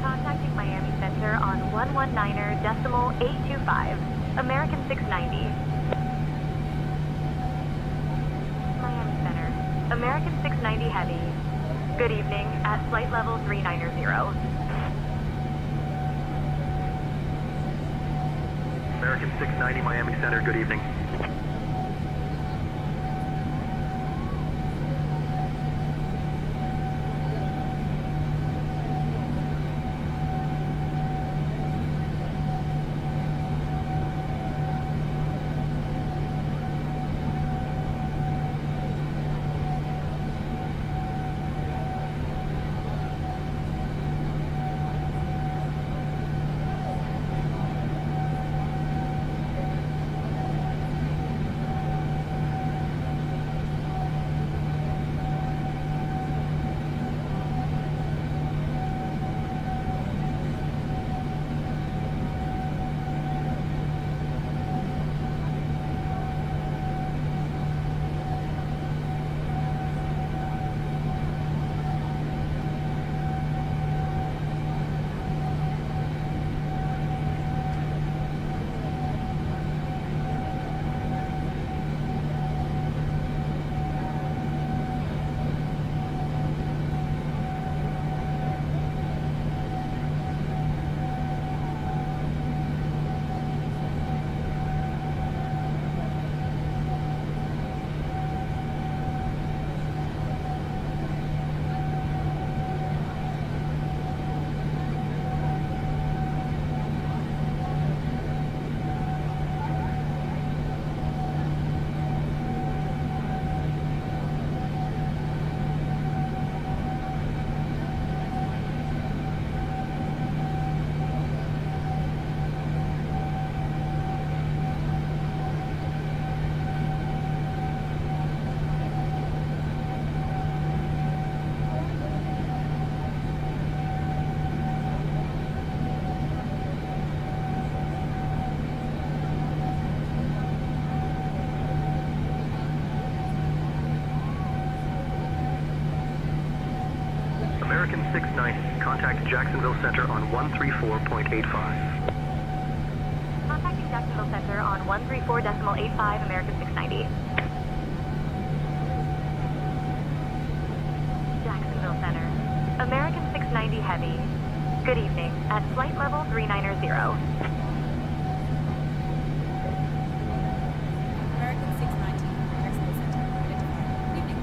Contacting Miami Center on 119.825. American 690. Miami Center. American 690 Heavy. Good evening at flight level 390. American 690, Miami Center, good evening. American 690, contact Jacksonville Center on 134.85. Contacting Jacksonville Center on 134.85, American 690. Jacksonville Center. American 690 Heavy. Good evening at flight level 390. American 690, Jacksonville Center, identified. Good evening.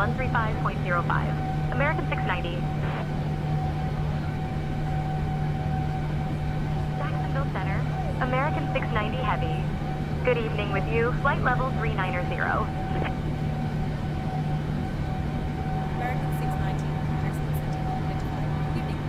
135.05. American 690. Jacksonville Center, American 690 Heavy. Good evening with you, flight level 390. American 690, Jacksonville Center, identified. Good evening.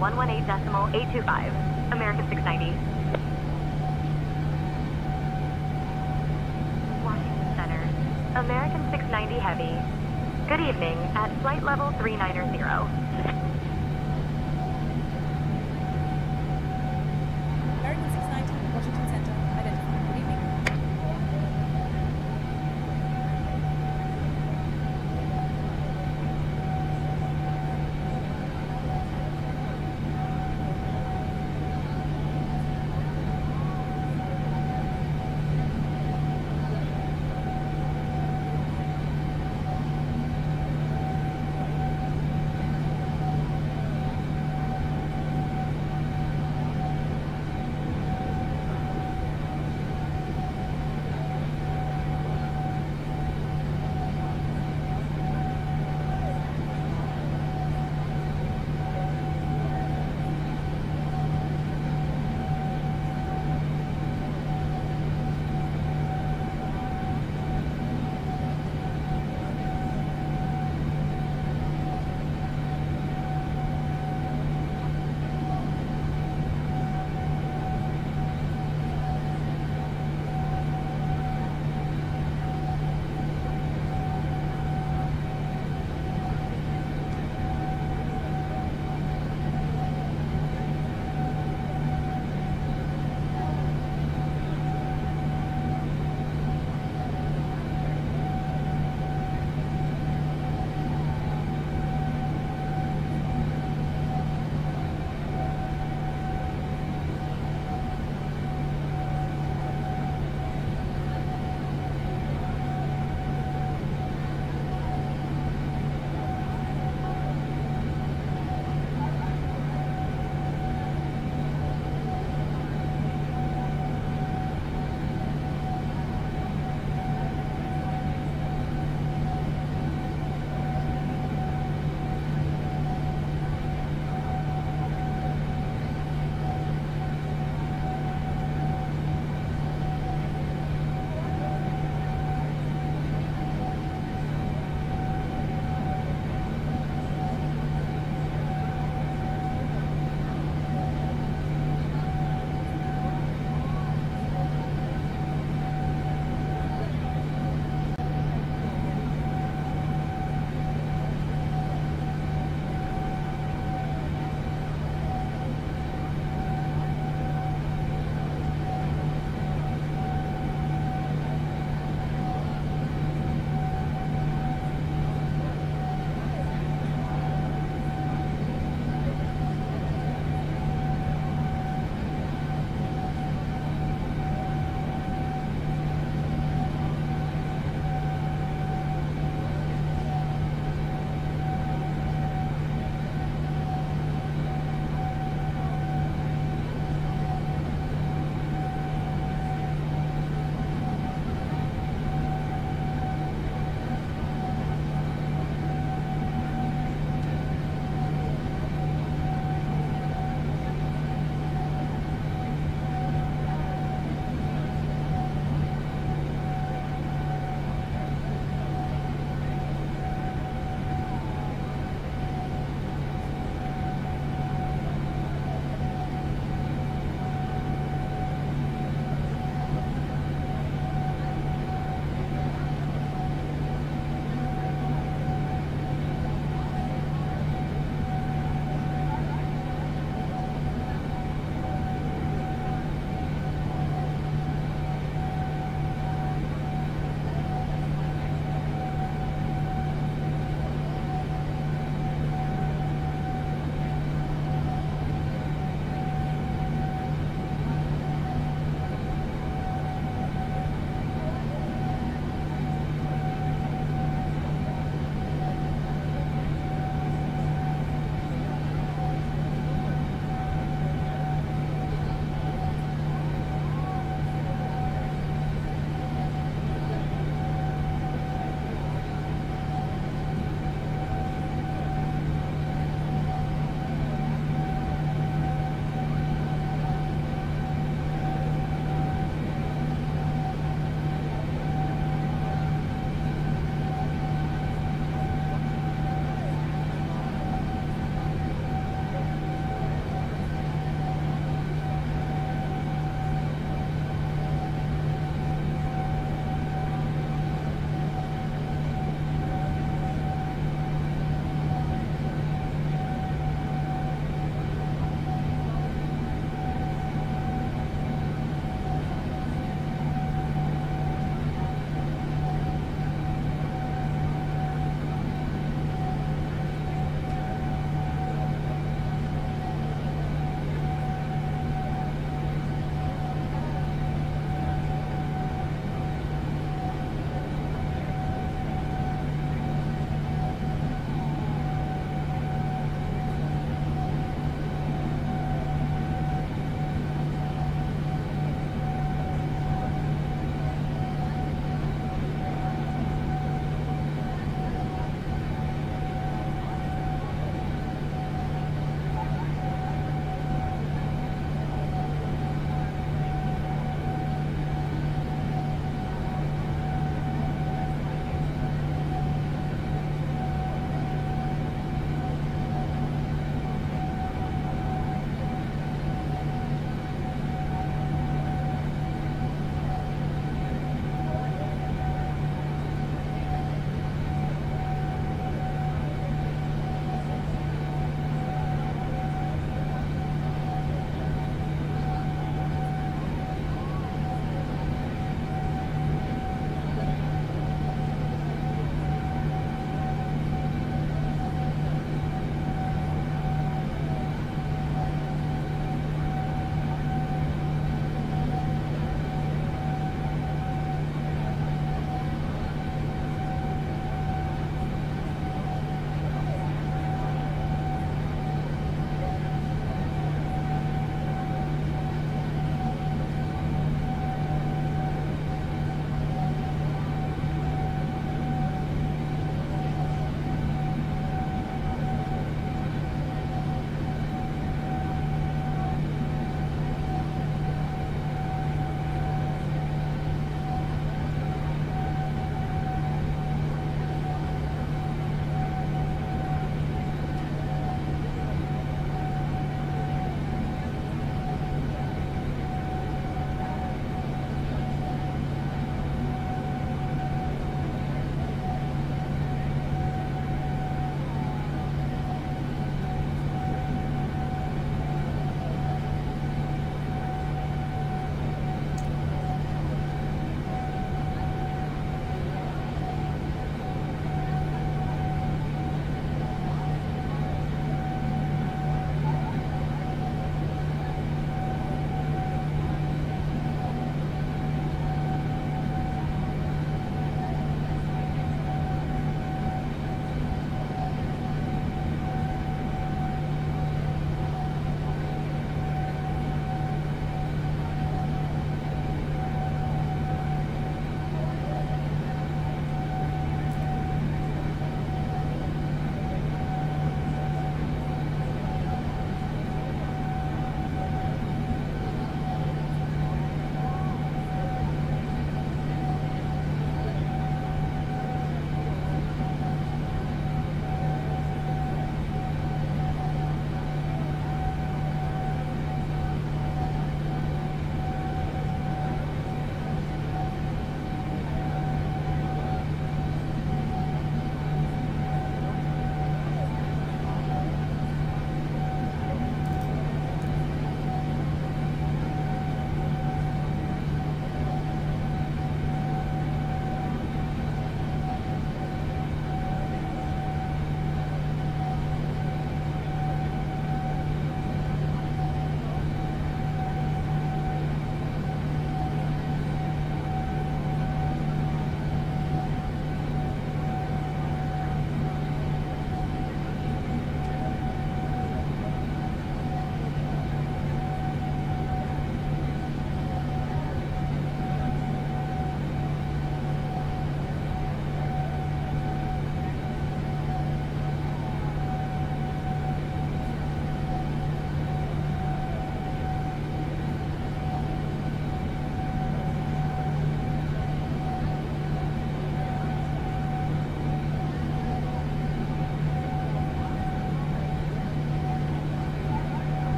118.825. American 690. Washington Center. American 690 Heavy. Good evening at flight level 390. American 690, Washington Center. Identified. Good evening.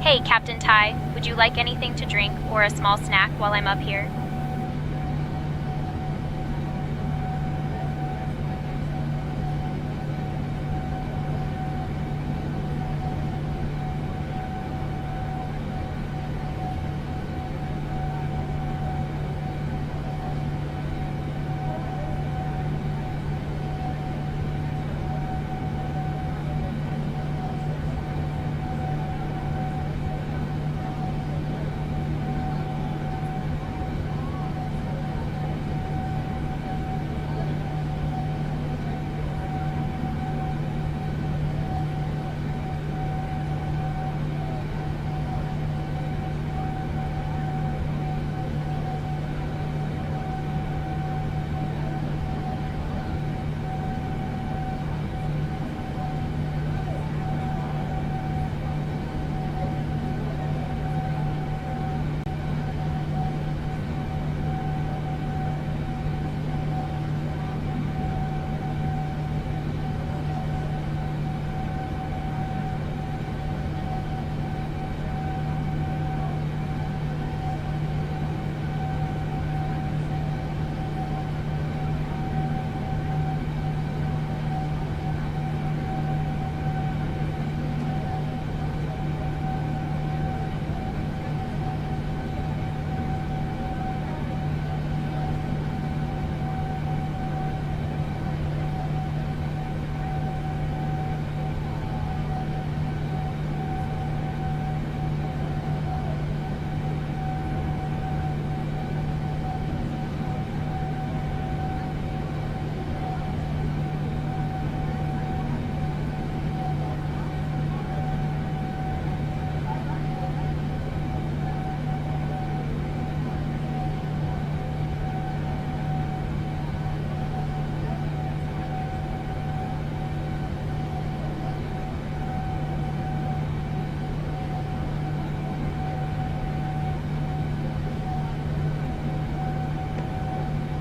Hey, Captain Ty, would you like anything to drink or a small snack while I'm up here?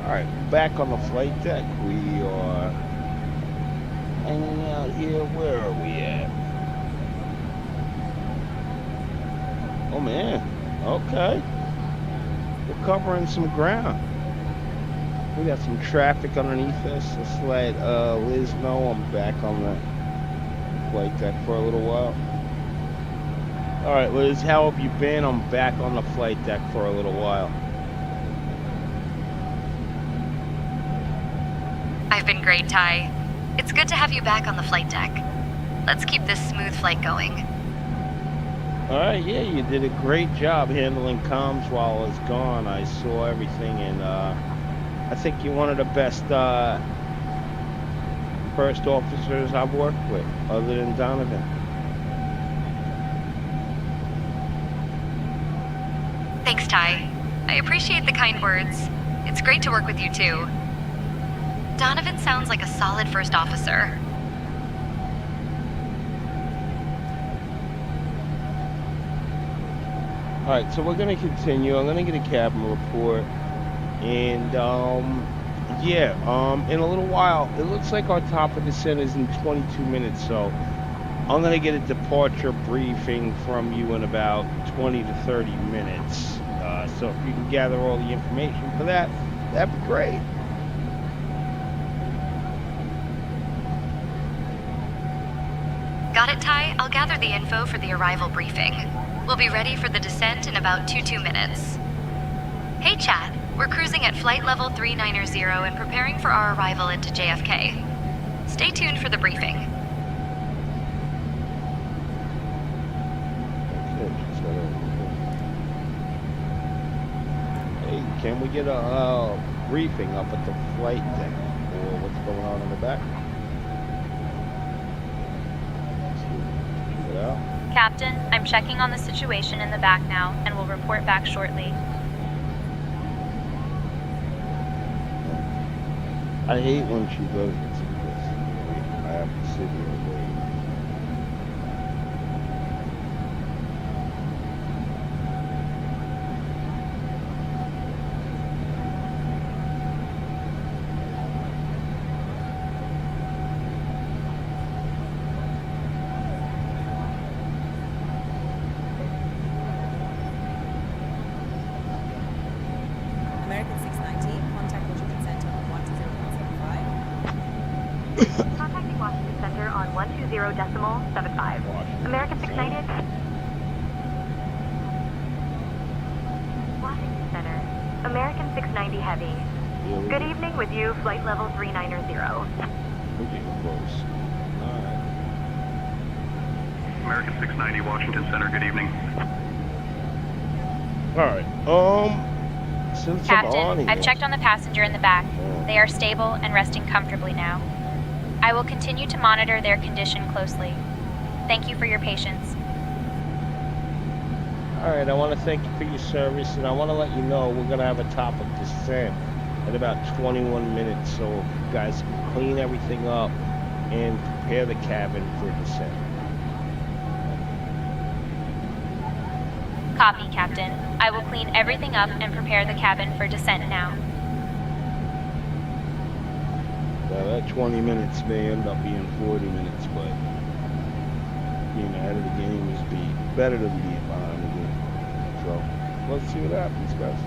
Alright, back on the flight deck. We are hanging out here. Where are we at? Oh man, okay. We're covering some ground. We got some traffic underneath us. Let's let Liz know I'm back on the flight deck for a little while. Alright Liz, how have you been? I'm back on the flight deck for a little while. I've been great, Ty. It's good to have you back on the flight deck. Let's keep this smooth flight going. Alright, yeah, you did a great job handling comms while I was gone. I saw everything, and I think you're one of the best first officers I've worked with, other than Donovan. Thanks, Ty. I appreciate the kind words. It's great to work with you, too. Donovan sounds like a solid first officer. Alright, so we're going to continue. I'm going to get a cabin report. And, in a little while, it looks like our top of descent is in 22 minutes, so I'm going to get a departure briefing from you in about 20 to 30 minutes. So if you can gather all the information for that, that'd be great. Got it, Ty? I'll gather the info for the arrival briefing. We'll be ready for the descent in about 2 minutes. Hey, Chad. We're cruising at flight level 390 and preparing for our arrival into JFK. Stay tuned for the briefing. Hey, can we get a briefing up at the flight deck for what's going on in the back? Check it out. Captain, I'm checking on the situation in the back now and will report back shortly. I hate when she does this because I have to sit here and wait. 10.75. American 690. Washington Center. American 690 Heavy. Good evening with you, flight level 390. We're getting close. Alright. American 690, Washington Center, good evening. Alright. Since I'm on Captain, here, I've checked on the passenger in the back. They are stable and resting comfortably now. I will continue to monitor their condition closely. Thank you for your patience. Alright, I want to thank you for your service, and I want to let you know we're going to have a top of descent at about 21 minutes, so you guys can clean everything up and prepare the cabin for descent. Copy, Captain. I will clean everything up and prepare the cabin for descent now. Now that 20 minutes may end up being 40 minutes, but being ahead of the game is better than being behind the game. So let's see what happens, guys.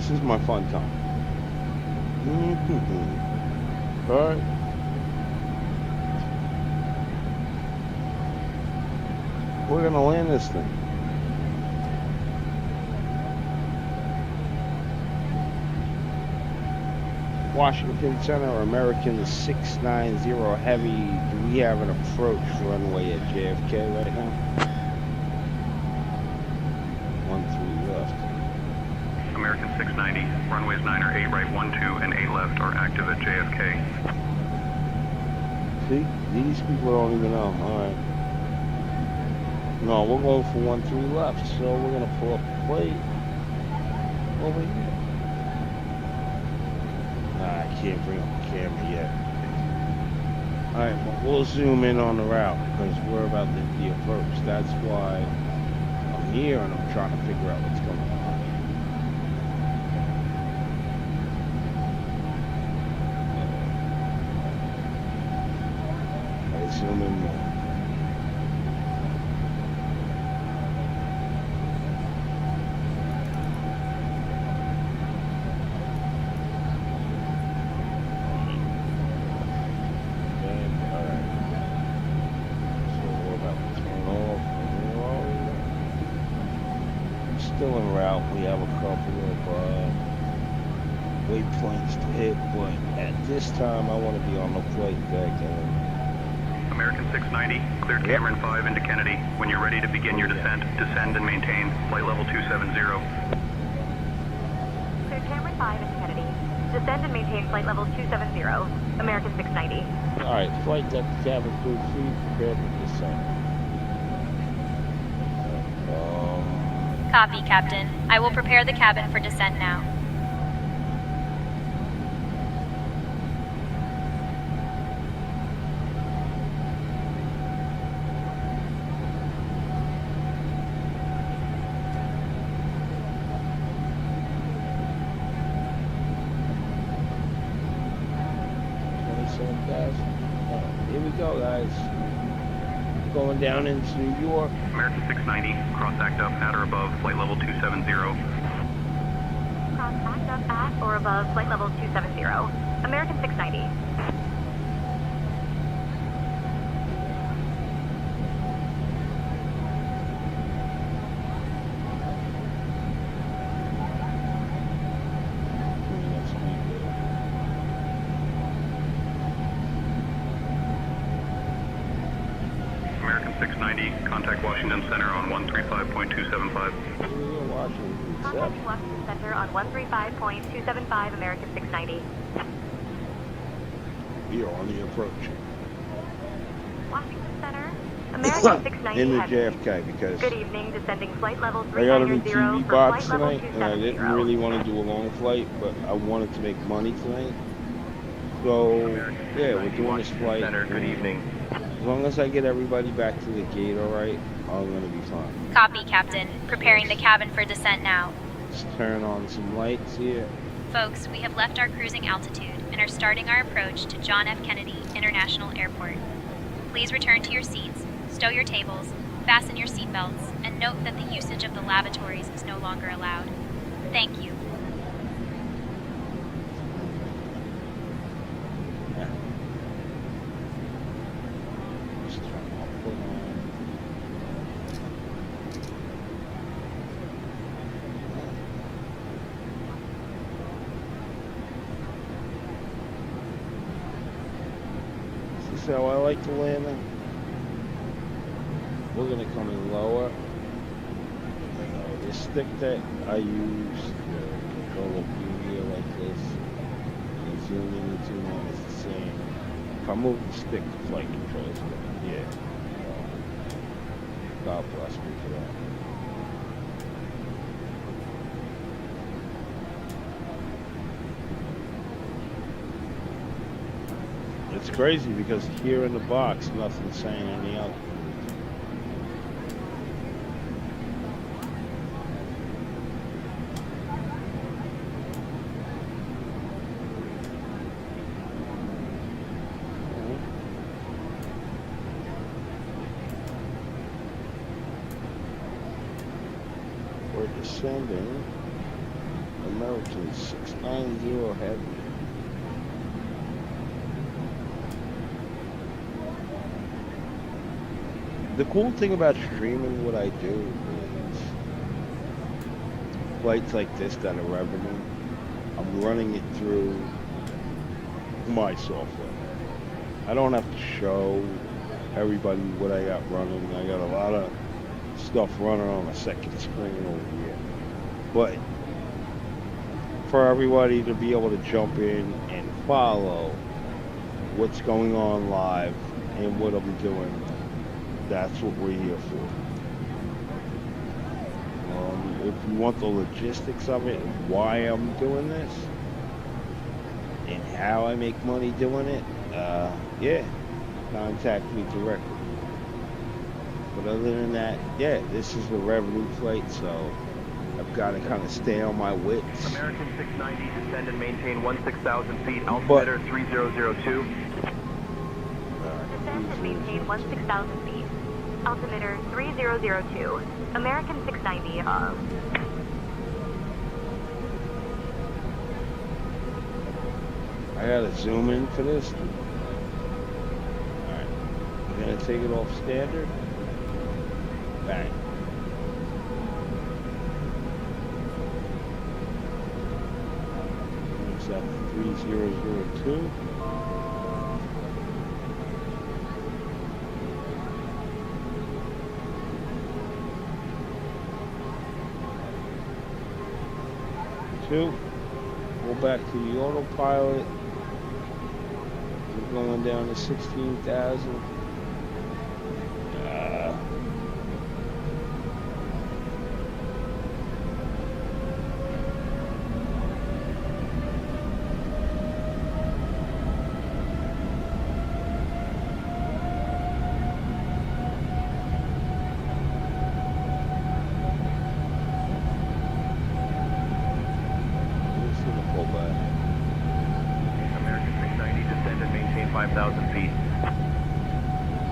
This is my fun time. All right. We're gonna land this thing. Washington Center, American 690 Heavy. Do we have an approach runway at JFK right now? 13 left. American 690, runways 9 or 8 right, 12 and 8 left are active at JFK. See, these people don't even know. All right. No, we're going for 13 left, so we're gonna pull up a plate over here. Nah, I can't bring up the camera yet. All right, but we'll zoom in on the route because we're about to hit the approach. That's why I'm here and I'm trying to figure out what's going on. Zoom in more. Still en route. We have a couple of waypoints to hit, but at this time I want to be on the flight deck. American 690, cleared Cameron 5 into Kennedy. When you're ready to begin your descent, descend and maintain flight level 270. Cleared Cameron 5 into Kennedy. Descend and maintain flight level 270. American 690. All right, flight deck cabin crew free, prepare for descent. Copy, Captain. I will prepare the cabin for descent now. Here we go, guys. Going down into New York. American 690, cross act up at or above flight level 270. Cross act up at or above flight level 270. American 690. American 690, contact Washington Center on 135.275. Contact Washington Center on 135.275, American 690. We are on the approach. Washington Center, American 690 in the Heavy. JFK because Good evening, descending flight level I got a new 390 TV for box flight level tonight, and I didn't 270. really want to do a long flight, but I wanted to make money tonight. So yeah, we're doing this flight. Center, good evening. As long as I get everybody back to the gate, all right, I'm gonna be fine. Copy, Captain. Preparing the cabin for descent now. Let's turn on some lights here. Folks, we have left our cruising altitude and are starting our approach to John F. Kennedy International Airport. Please return to your seats, stow your tables, fasten your seatbelts, and note that the usage of the lavatories is no longer allowed. Thank you. So I like to land them. We're gonna come in lower. The stick that I use to control a view here like this and zoom in and zoom out is the same. If I move the stick, the flight control is good. Yeah. God bless me for that. It's crazy because here in the box, nothing's saying any other. We're descending, and American 690 Heavy. The cool thing about streaming what I do is flights like this that are revenue, I'm running it through my software. I don't have to show everybody what I got running. I got a lot of stuff running on a second screen over here. But for everybody to be able to jump in and follow what's going on live and what I'm doing, that's what we're here for. If you want the logistics of it and why I'm doing this and how I make money doing it, yeah, contact me directly. But other than that, yeah, this is the revenue flight, so I've got to kind of stay on my wits. American 690, descend and maintain 16,000 feet, altimeter 3002. Descend and maintain 16,000 feet, altimeter 3002. American 690. I gotta zoom in for this. Alright, we're gonna take it off standard. Bang. What's that? 3002. Go back to the autopilot. We're going down to 16,000. American 690, descend and maintain 5,000 feet.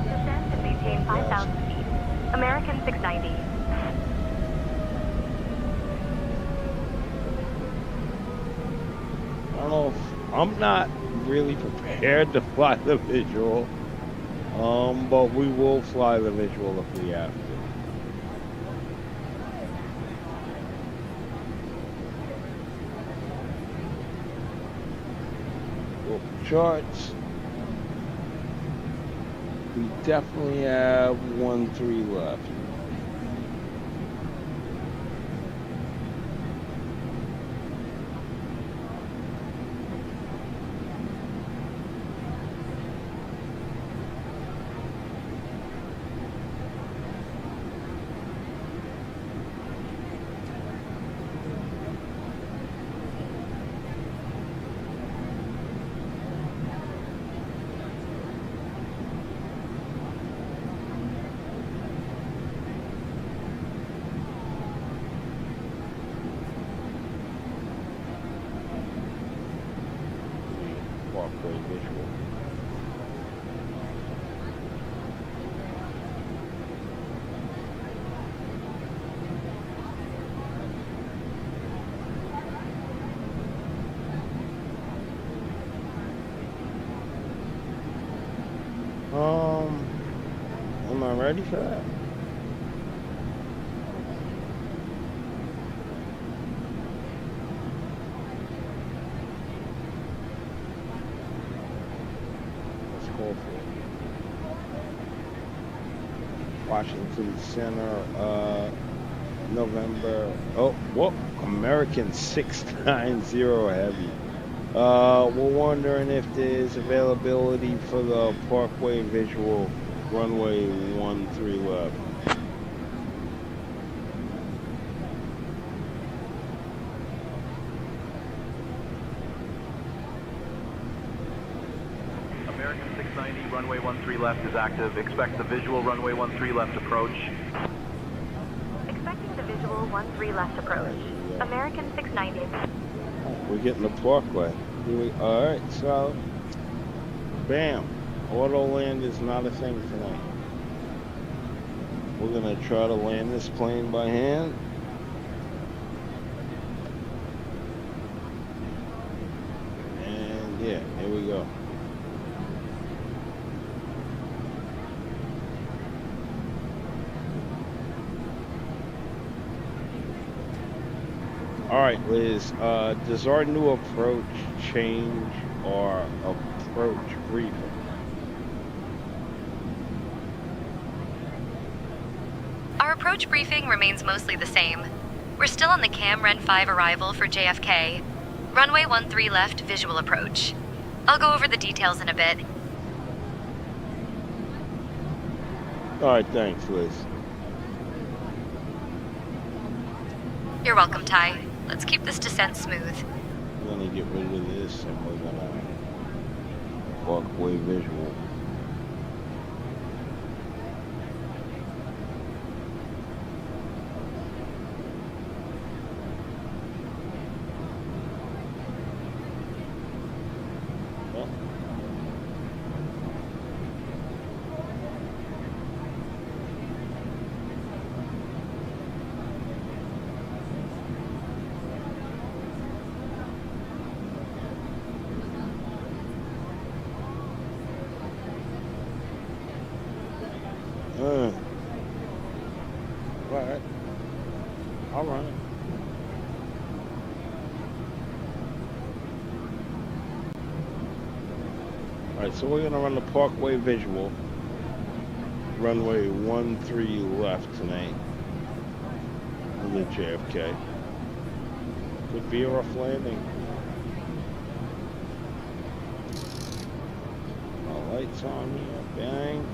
Descend and maintain 5,000 feet. American 690. I don't know if I'm not really prepared to fly the visual, but we will fly the visual if we have to. Charts. We definitely have 1-3 left. Parkway visual. Am I ready for that? Washington Center, November. Oh, whoa, American 690 Heavy. We're wondering if there's availability for the Parkway visual, runway 13 left. American 690, runway 13 left is active. Expect the visual runway 13 left approach. Expecting the visual 13 left approach. American 690. We're getting the Parkway. All right, so bam. Auto land is not a thing tonight. We're gonna try to land this plane by hand. Yeah, here we go. All right, Liz, does our new approach change our approach briefing? Our approach briefing remains mostly the same. We're still on the Cam Ren 5 arrival for JFK. Runway 13 left, visual approach. I'll go over the details in a bit. All right, thanks, Liz. You're welcome, Ty. Let's keep this descent smooth. We're gonna get rid of this and we're gonna walkway visual. Alright. Alright. Alright, so we're gonna run the Parkway visual. Runway 13 left tonight. On the JFK. Could be a rough landing. All lights on here. Bang.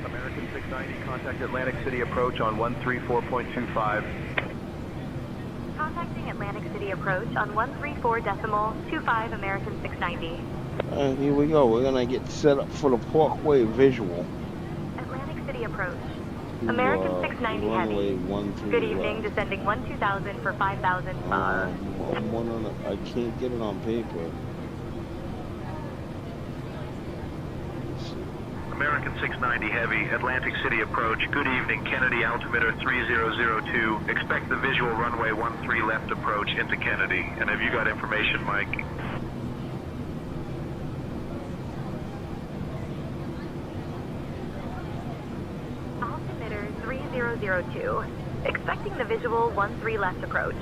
American 690, contact Atlantic City approach on 134.25. Contacting Atlantic City approach on 134.25 American 690. And here we go. We're gonna get set up for the Parkway visual. Atlantic City approach. American 690 heavy. Good evening, descending 12,000 for 5,000. I can't get it on paper. American 690 heavy, Atlantic City approach. Good evening, Kennedy altimeter 3002. Expect the visual runway 13 left approach into Kennedy. And have you got information, Mike? Altimeter 3002. Expecting the visual 13 left approach.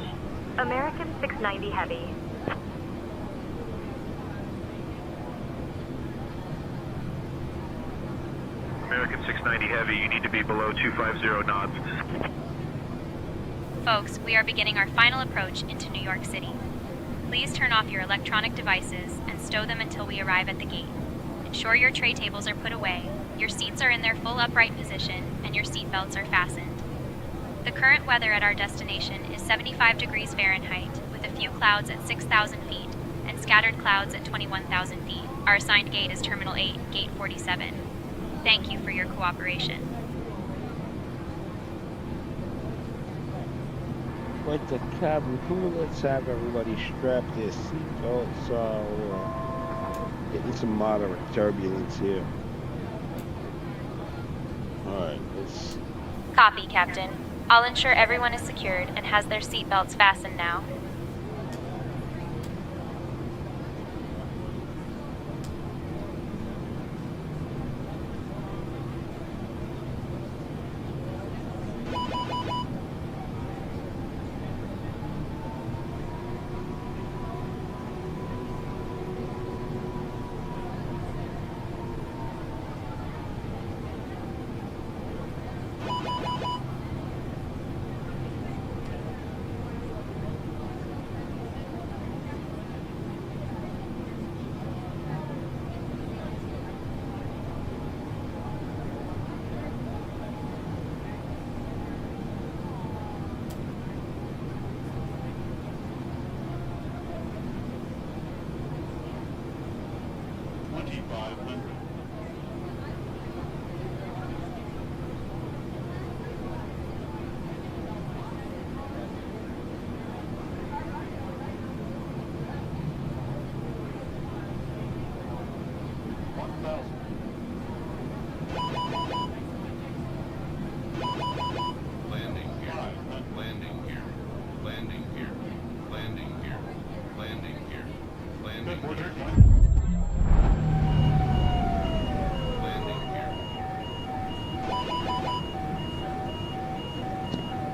American 690 heavy. American 690 heavy, you need to be below 250 knots. Folks, we are beginning our final approach into New York City. Please turn off your electronic devices and stow them until we arrive at the gate. Ensure your tray tables are put away, your seats are in their full upright position, and your seat belts are fastened. The current weather at our destination is 75 degrees Fahrenheit, with a few clouds at 6,000 feet and scattered clouds at 21,000 feet. Our assigned gate is Terminal 8, Gate 47. Thank you for your cooperation. Like the cabin crew, let's have everybody strap their seatbelts. Getting some moderate turbulence here. Alright, let's... Copy, Captain. I'll ensure everyone is secured and has their seatbelts fastened now.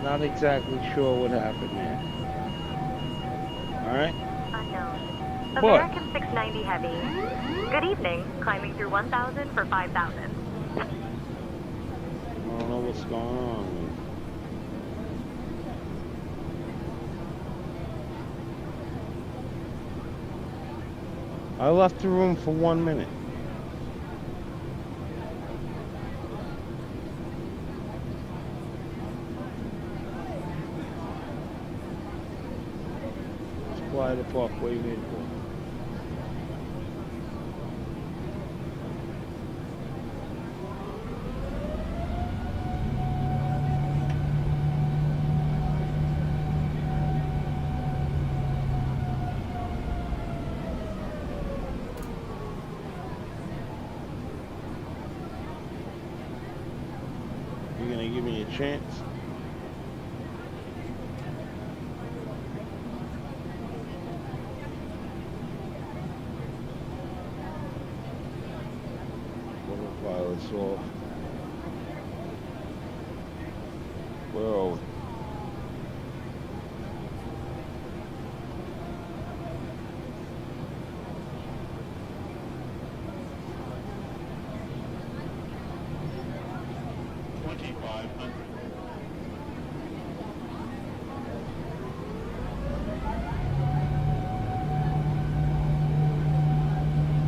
Not exactly sure what happened there. All right. Unknown. What? American 690 Heavy. Good evening. Climbing through 1,000 for 5,000. I don't know what's going on. I left the room for 1 minute. Fly the park, what are you waiting for? You gonna give me a chance? Autopilot's off. Where are we?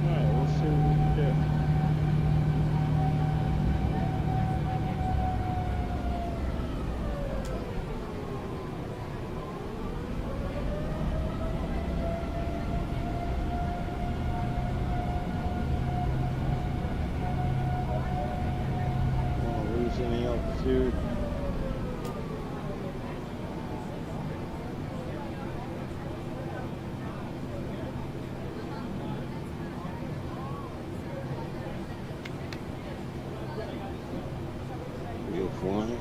Alright, let's see what we can do. Don't lose any altitude. You're flying.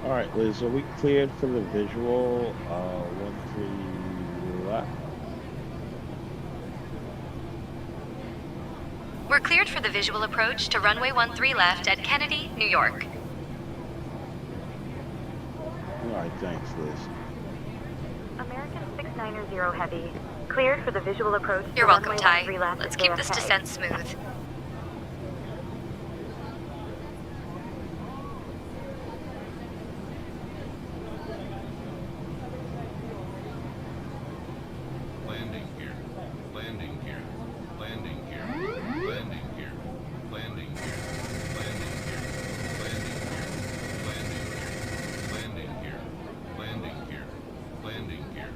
All right, Liz, are we cleared for the visual? 13 left. We're cleared for the visual approach to runway 13 left at Kennedy, New York. All right, thanks, Liz. American 690 Heavy. Cleared for the visual approach to You're welcome, runway Ty. 13 left Let's at keep this JFK. descent smooth. Landing gear. Landing gear. Landing gear. Landing gear. Landing gear. Landing gear. Landing gear. Landing gear. Landing gear. Landing gear.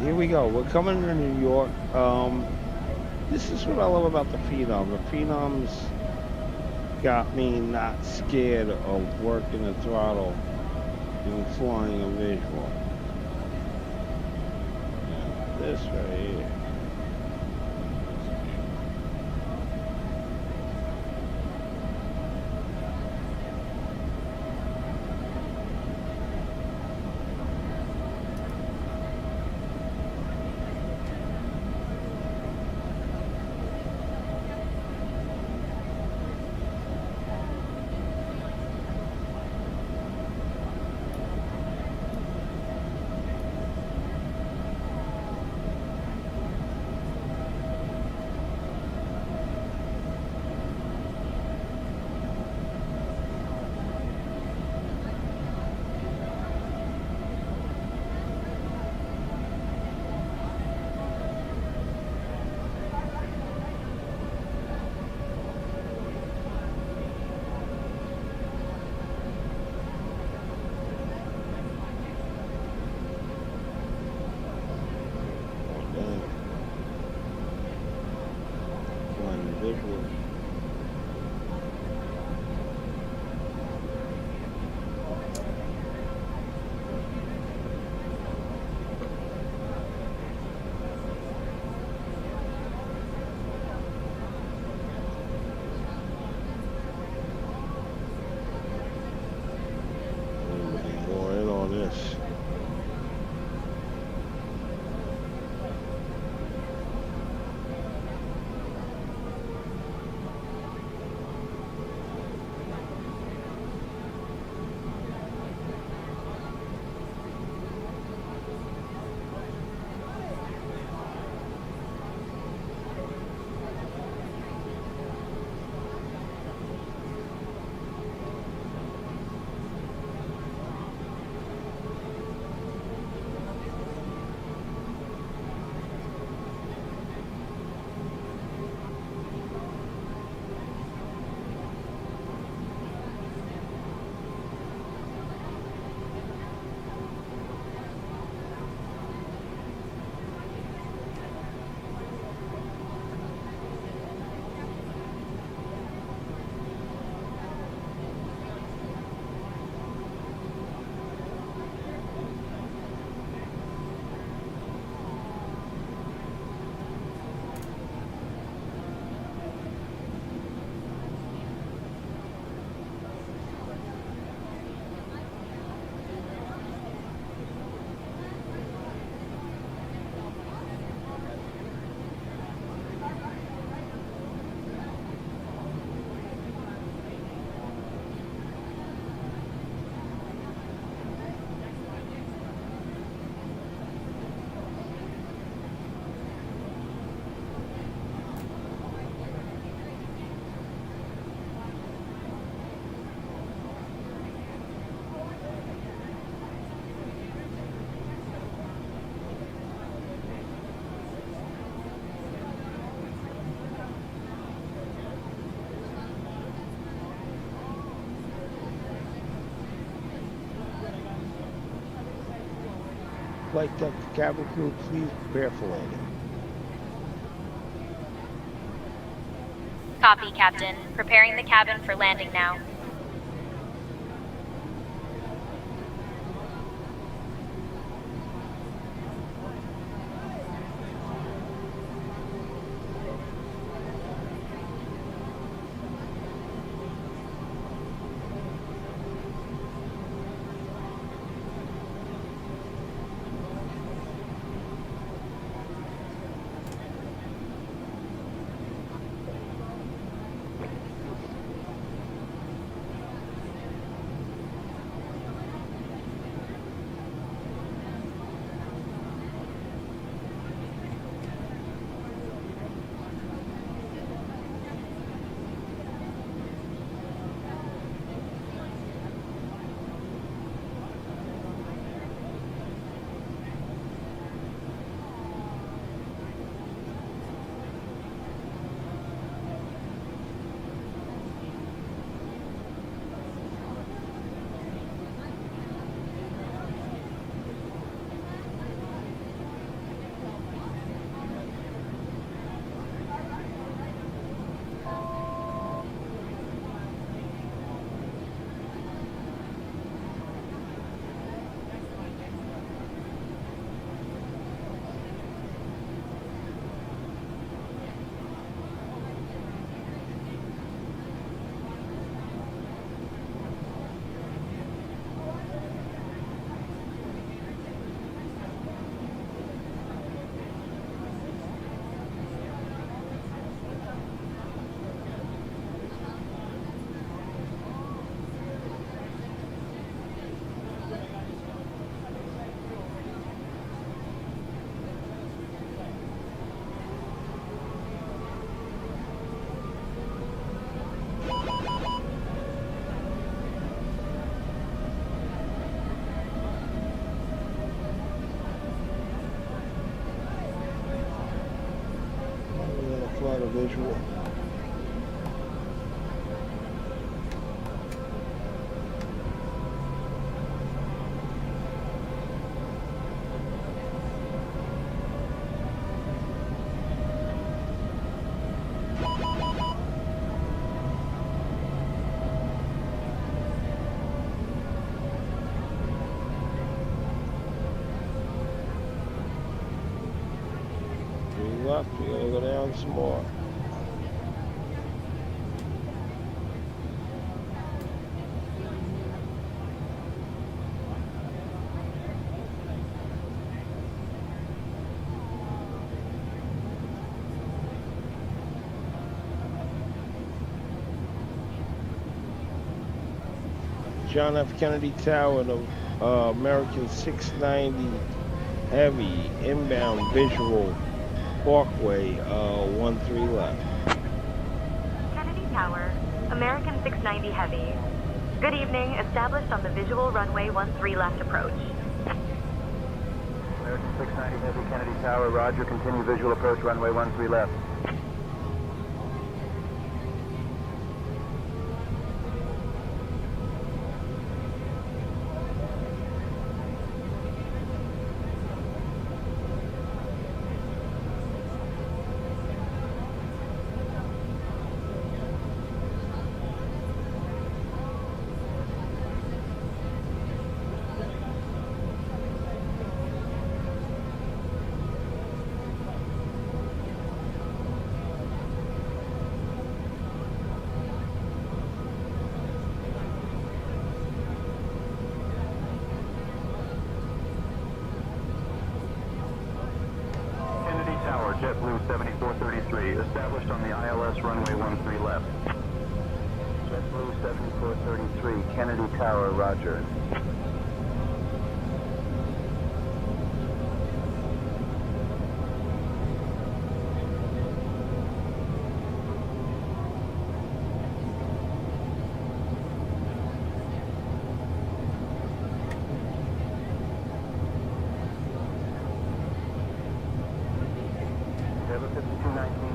here we go. We're coming to New York. This is what I love about the Phenom. The Phenoms got me not scared of working the throttle and flying a visual. Yeah, this right here. Flight deck cabin crew, please prepare for landing. Copy, Captain. Preparing the cabin for landing now. got a visual. Left, we gotta go down some more. John F. Kennedy Tower, the American 690 heavy inbound visual. Parkway, 13 left. Kennedy Tower, American 690 Heavy. Good evening, established on the visual runway 13 left approach. American 690 Heavy, Kennedy Tower, roger, continue visual approach runway 13 left. JetBlue 7433, established on the ILS runway 13 left. JetBlue 7433, Kennedy Tower, roger.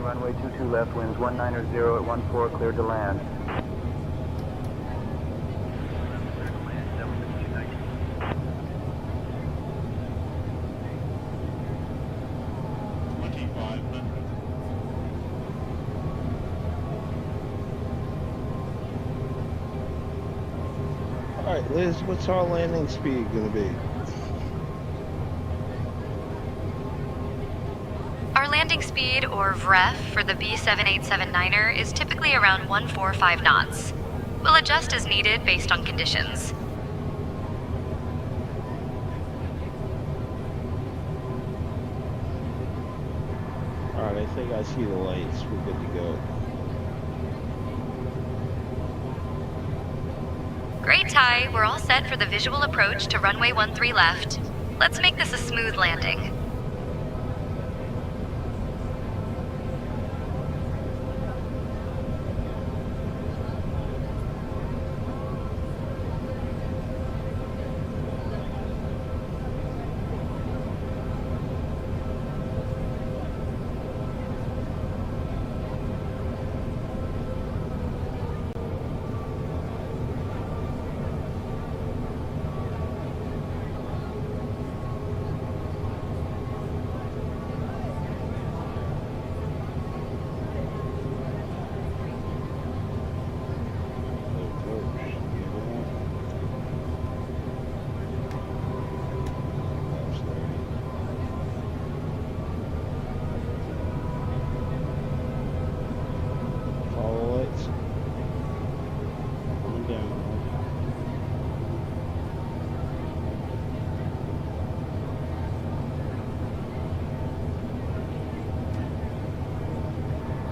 Runway 22 left, winds 190 at 14, cleared to land. All right, Liz, what's our landing speed going to be? Our landing speed, or VREF, for the B7879er is typically around 145 knots. We'll adjust as needed based on conditions. All right, I think I see the lights. We're good to go. Great, Ty. We're all set for the visual approach to runway 13 left. Let's make this a smooth landing.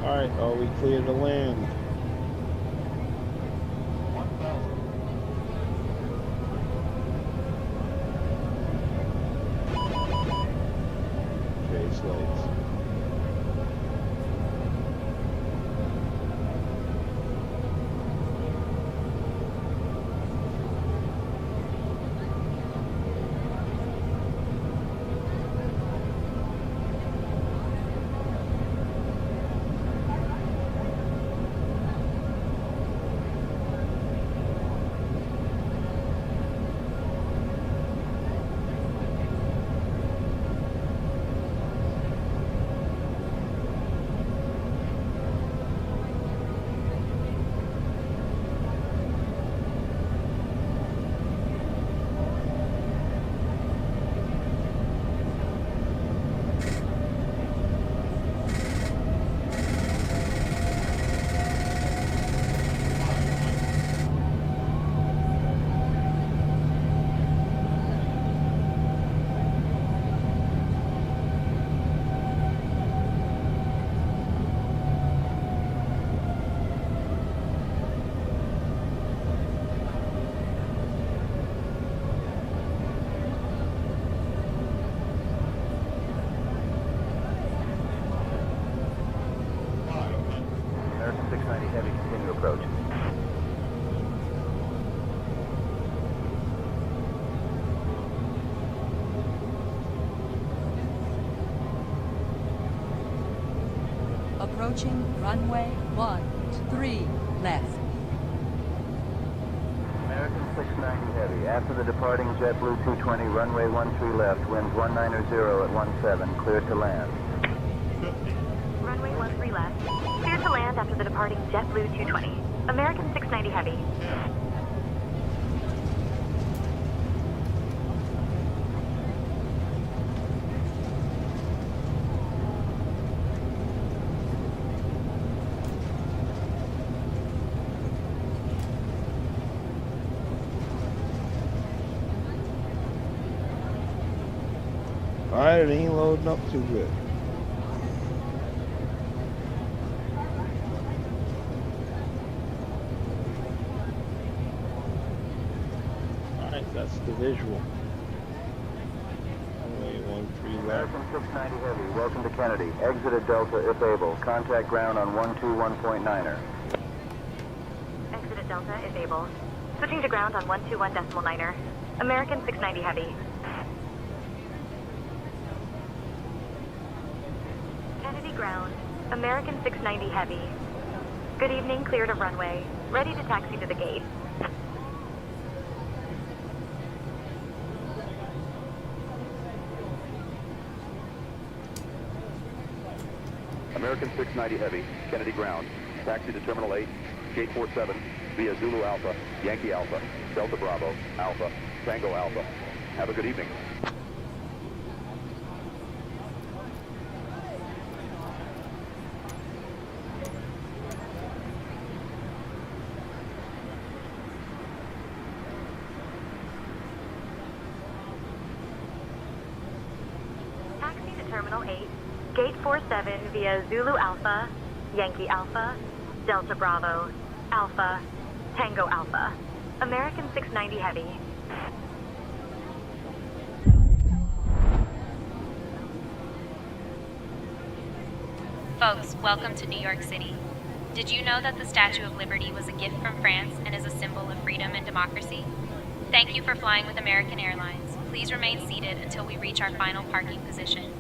Alright, are we clear to land? Chase lights. Approaching runway 13 left. American 690 Heavy. After the departing JetBlue 220, runway 13 left, winds 190 at 17, cleared to land. Runway 13 left. Cleared to land after the departing JetBlue 220. American 690 Heavy. Alright, it ain't loading up too good. Alright, that's the visual. Runway 13 left. American 690 Heavy, welcome to Kennedy. Exit at Delta if able. Contact ground on 121.9er. Exit at Delta if able. Switching to ground on 121.9er. American 690 Heavy. Kennedy ground. American 690 Heavy. Good evening, cleared of runway. Ready to taxi to the gate. American 690 Heavy, Kennedy ground. Taxi to Terminal 8, Gate 47, via Zulu Alpha, Yankee Alpha, Delta Bravo, Alpha, Tango Alpha. Have a good evening. Taxi to Terminal 8, Gate 47 via Zulu Alpha, Yankee Alpha, Delta Bravo, Alpha, Tango Alpha. American 690 Heavy. Folks, welcome to New York City. Did you know that the Statue of Liberty was a gift from France and is a symbol of freedom and democracy? Thank you for flying with American Airlines. Please remain seated until we reach our final parking position.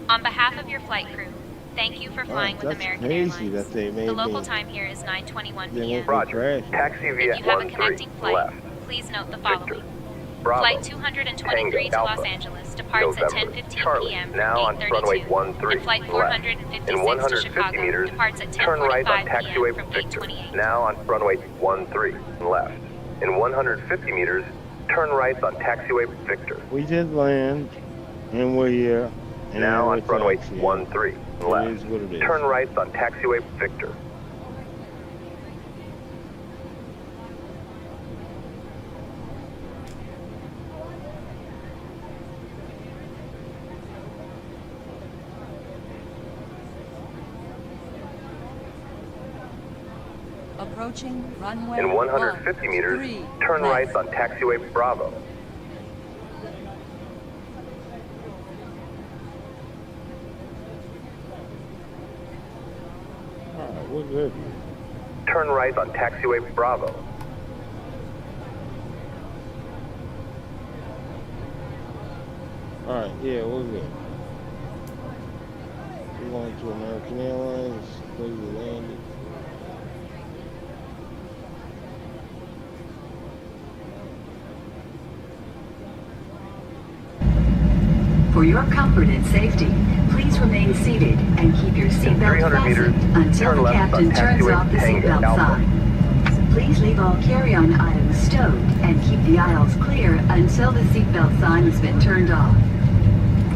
On behalf of your flight crew, thank you for flying with American Airlines. That they made the local time here is 9:21 p.m. Roger. Taxi via If you have a connecting flight, left. please note the following. Bravo. Flight 223 to Los Angeles departs at 10:15 p.m. Now from on Gate runway 32, 13 and Flight left. 456 In to 150 Chicago meters, departs at turn right on 10:45 p.m. taxiway from Gate Victor. 28. Now on runway 13 left. In 150 meters, turn right on taxiway Victor. We did land, and we're here. And Now on we're runway taxiing. 13 left. It is what it is. Turn right on taxiway Victor. Approaching runway In 150 meters, 13 turn left. right on taxiway Bravo. Alright, we're good. Turn right on taxiway Bravo. Alright, yeah, we're good. We're going to American Airlines, clear the landing. For your comfort and safety, please remain seated and keep your seatbelt 300 meters, fastened until turn the left captain on turns taxiway off the Tango seatbelt Alpha. sign. Please leave all carry-on items stowed and keep the aisles clear until the seatbelt sign has been turned off.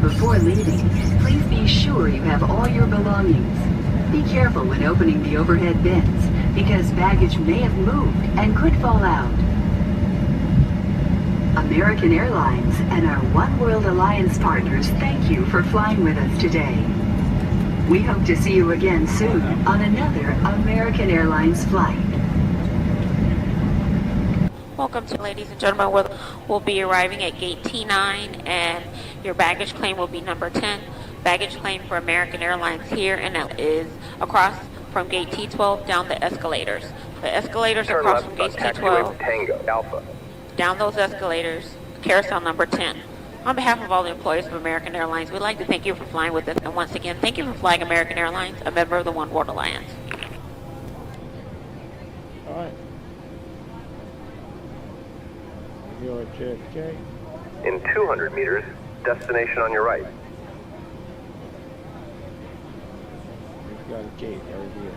Before leaving, please be sure you have all your belongings. Be careful when opening the overhead bins, because baggage may have moved and could fall out. American Airlines and our One World Alliance partners thank you for flying with us today. We hope to see you again soon on another American Airlines flight. Welcome to, ladies and gentlemen. We'll be arriving at gate T9, and your baggage claim will be number 10. Baggage claim for American Airlines here, and that is across from gate T12 down the escalators. The escalators Turn across left from on gate taxiway T12, Tango Alpha. down those escalators, carousel number 10. On behalf of all the employees of American Airlines, we'd like to thank you for flying with us, and once again, thank you for flying American Airlines, a member of the One World Alliance. All right. You're at JFK. In 200 meters, destination on your right. We've got a gate right here.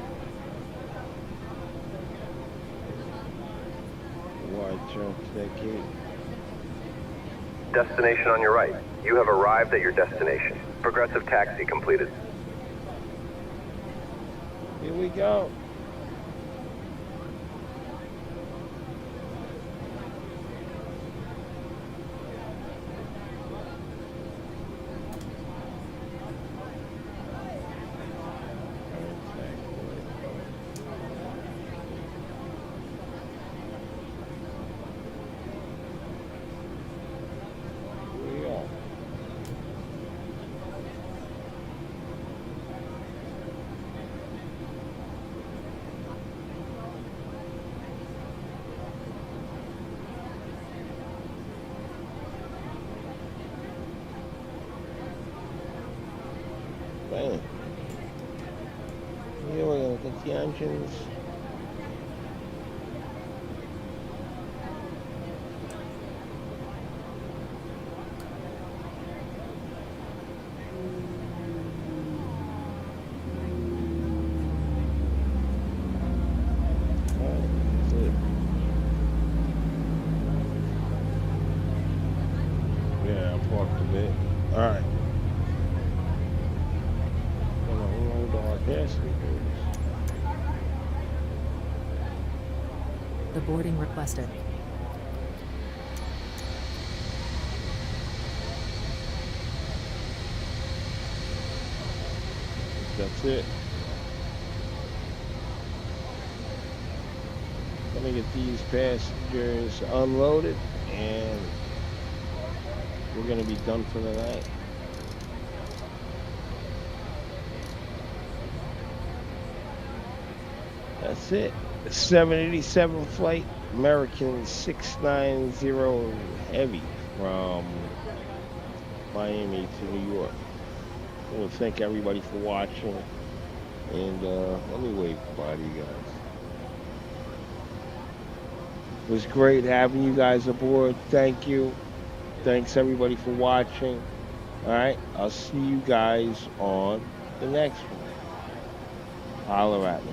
Wide jump to that gate. Destination on your right. You have arrived at your destination. Progressive taxi completed. Here we go. Man. Here we're gonna get the engines. Yeah, I parked a bit. All right. The boarding requested. That's it. Let me get these passengers unloaded and we're gonna be done for the night. That's it. 787 flight, American 690 Heavy from Miami to New York. I want to thank everybody for watching. And let me wave bye to you guys. It was great having you guys aboard. Thank you. Thanks everybody for watching. All right, I'll see you guys on the next one. Holler at me.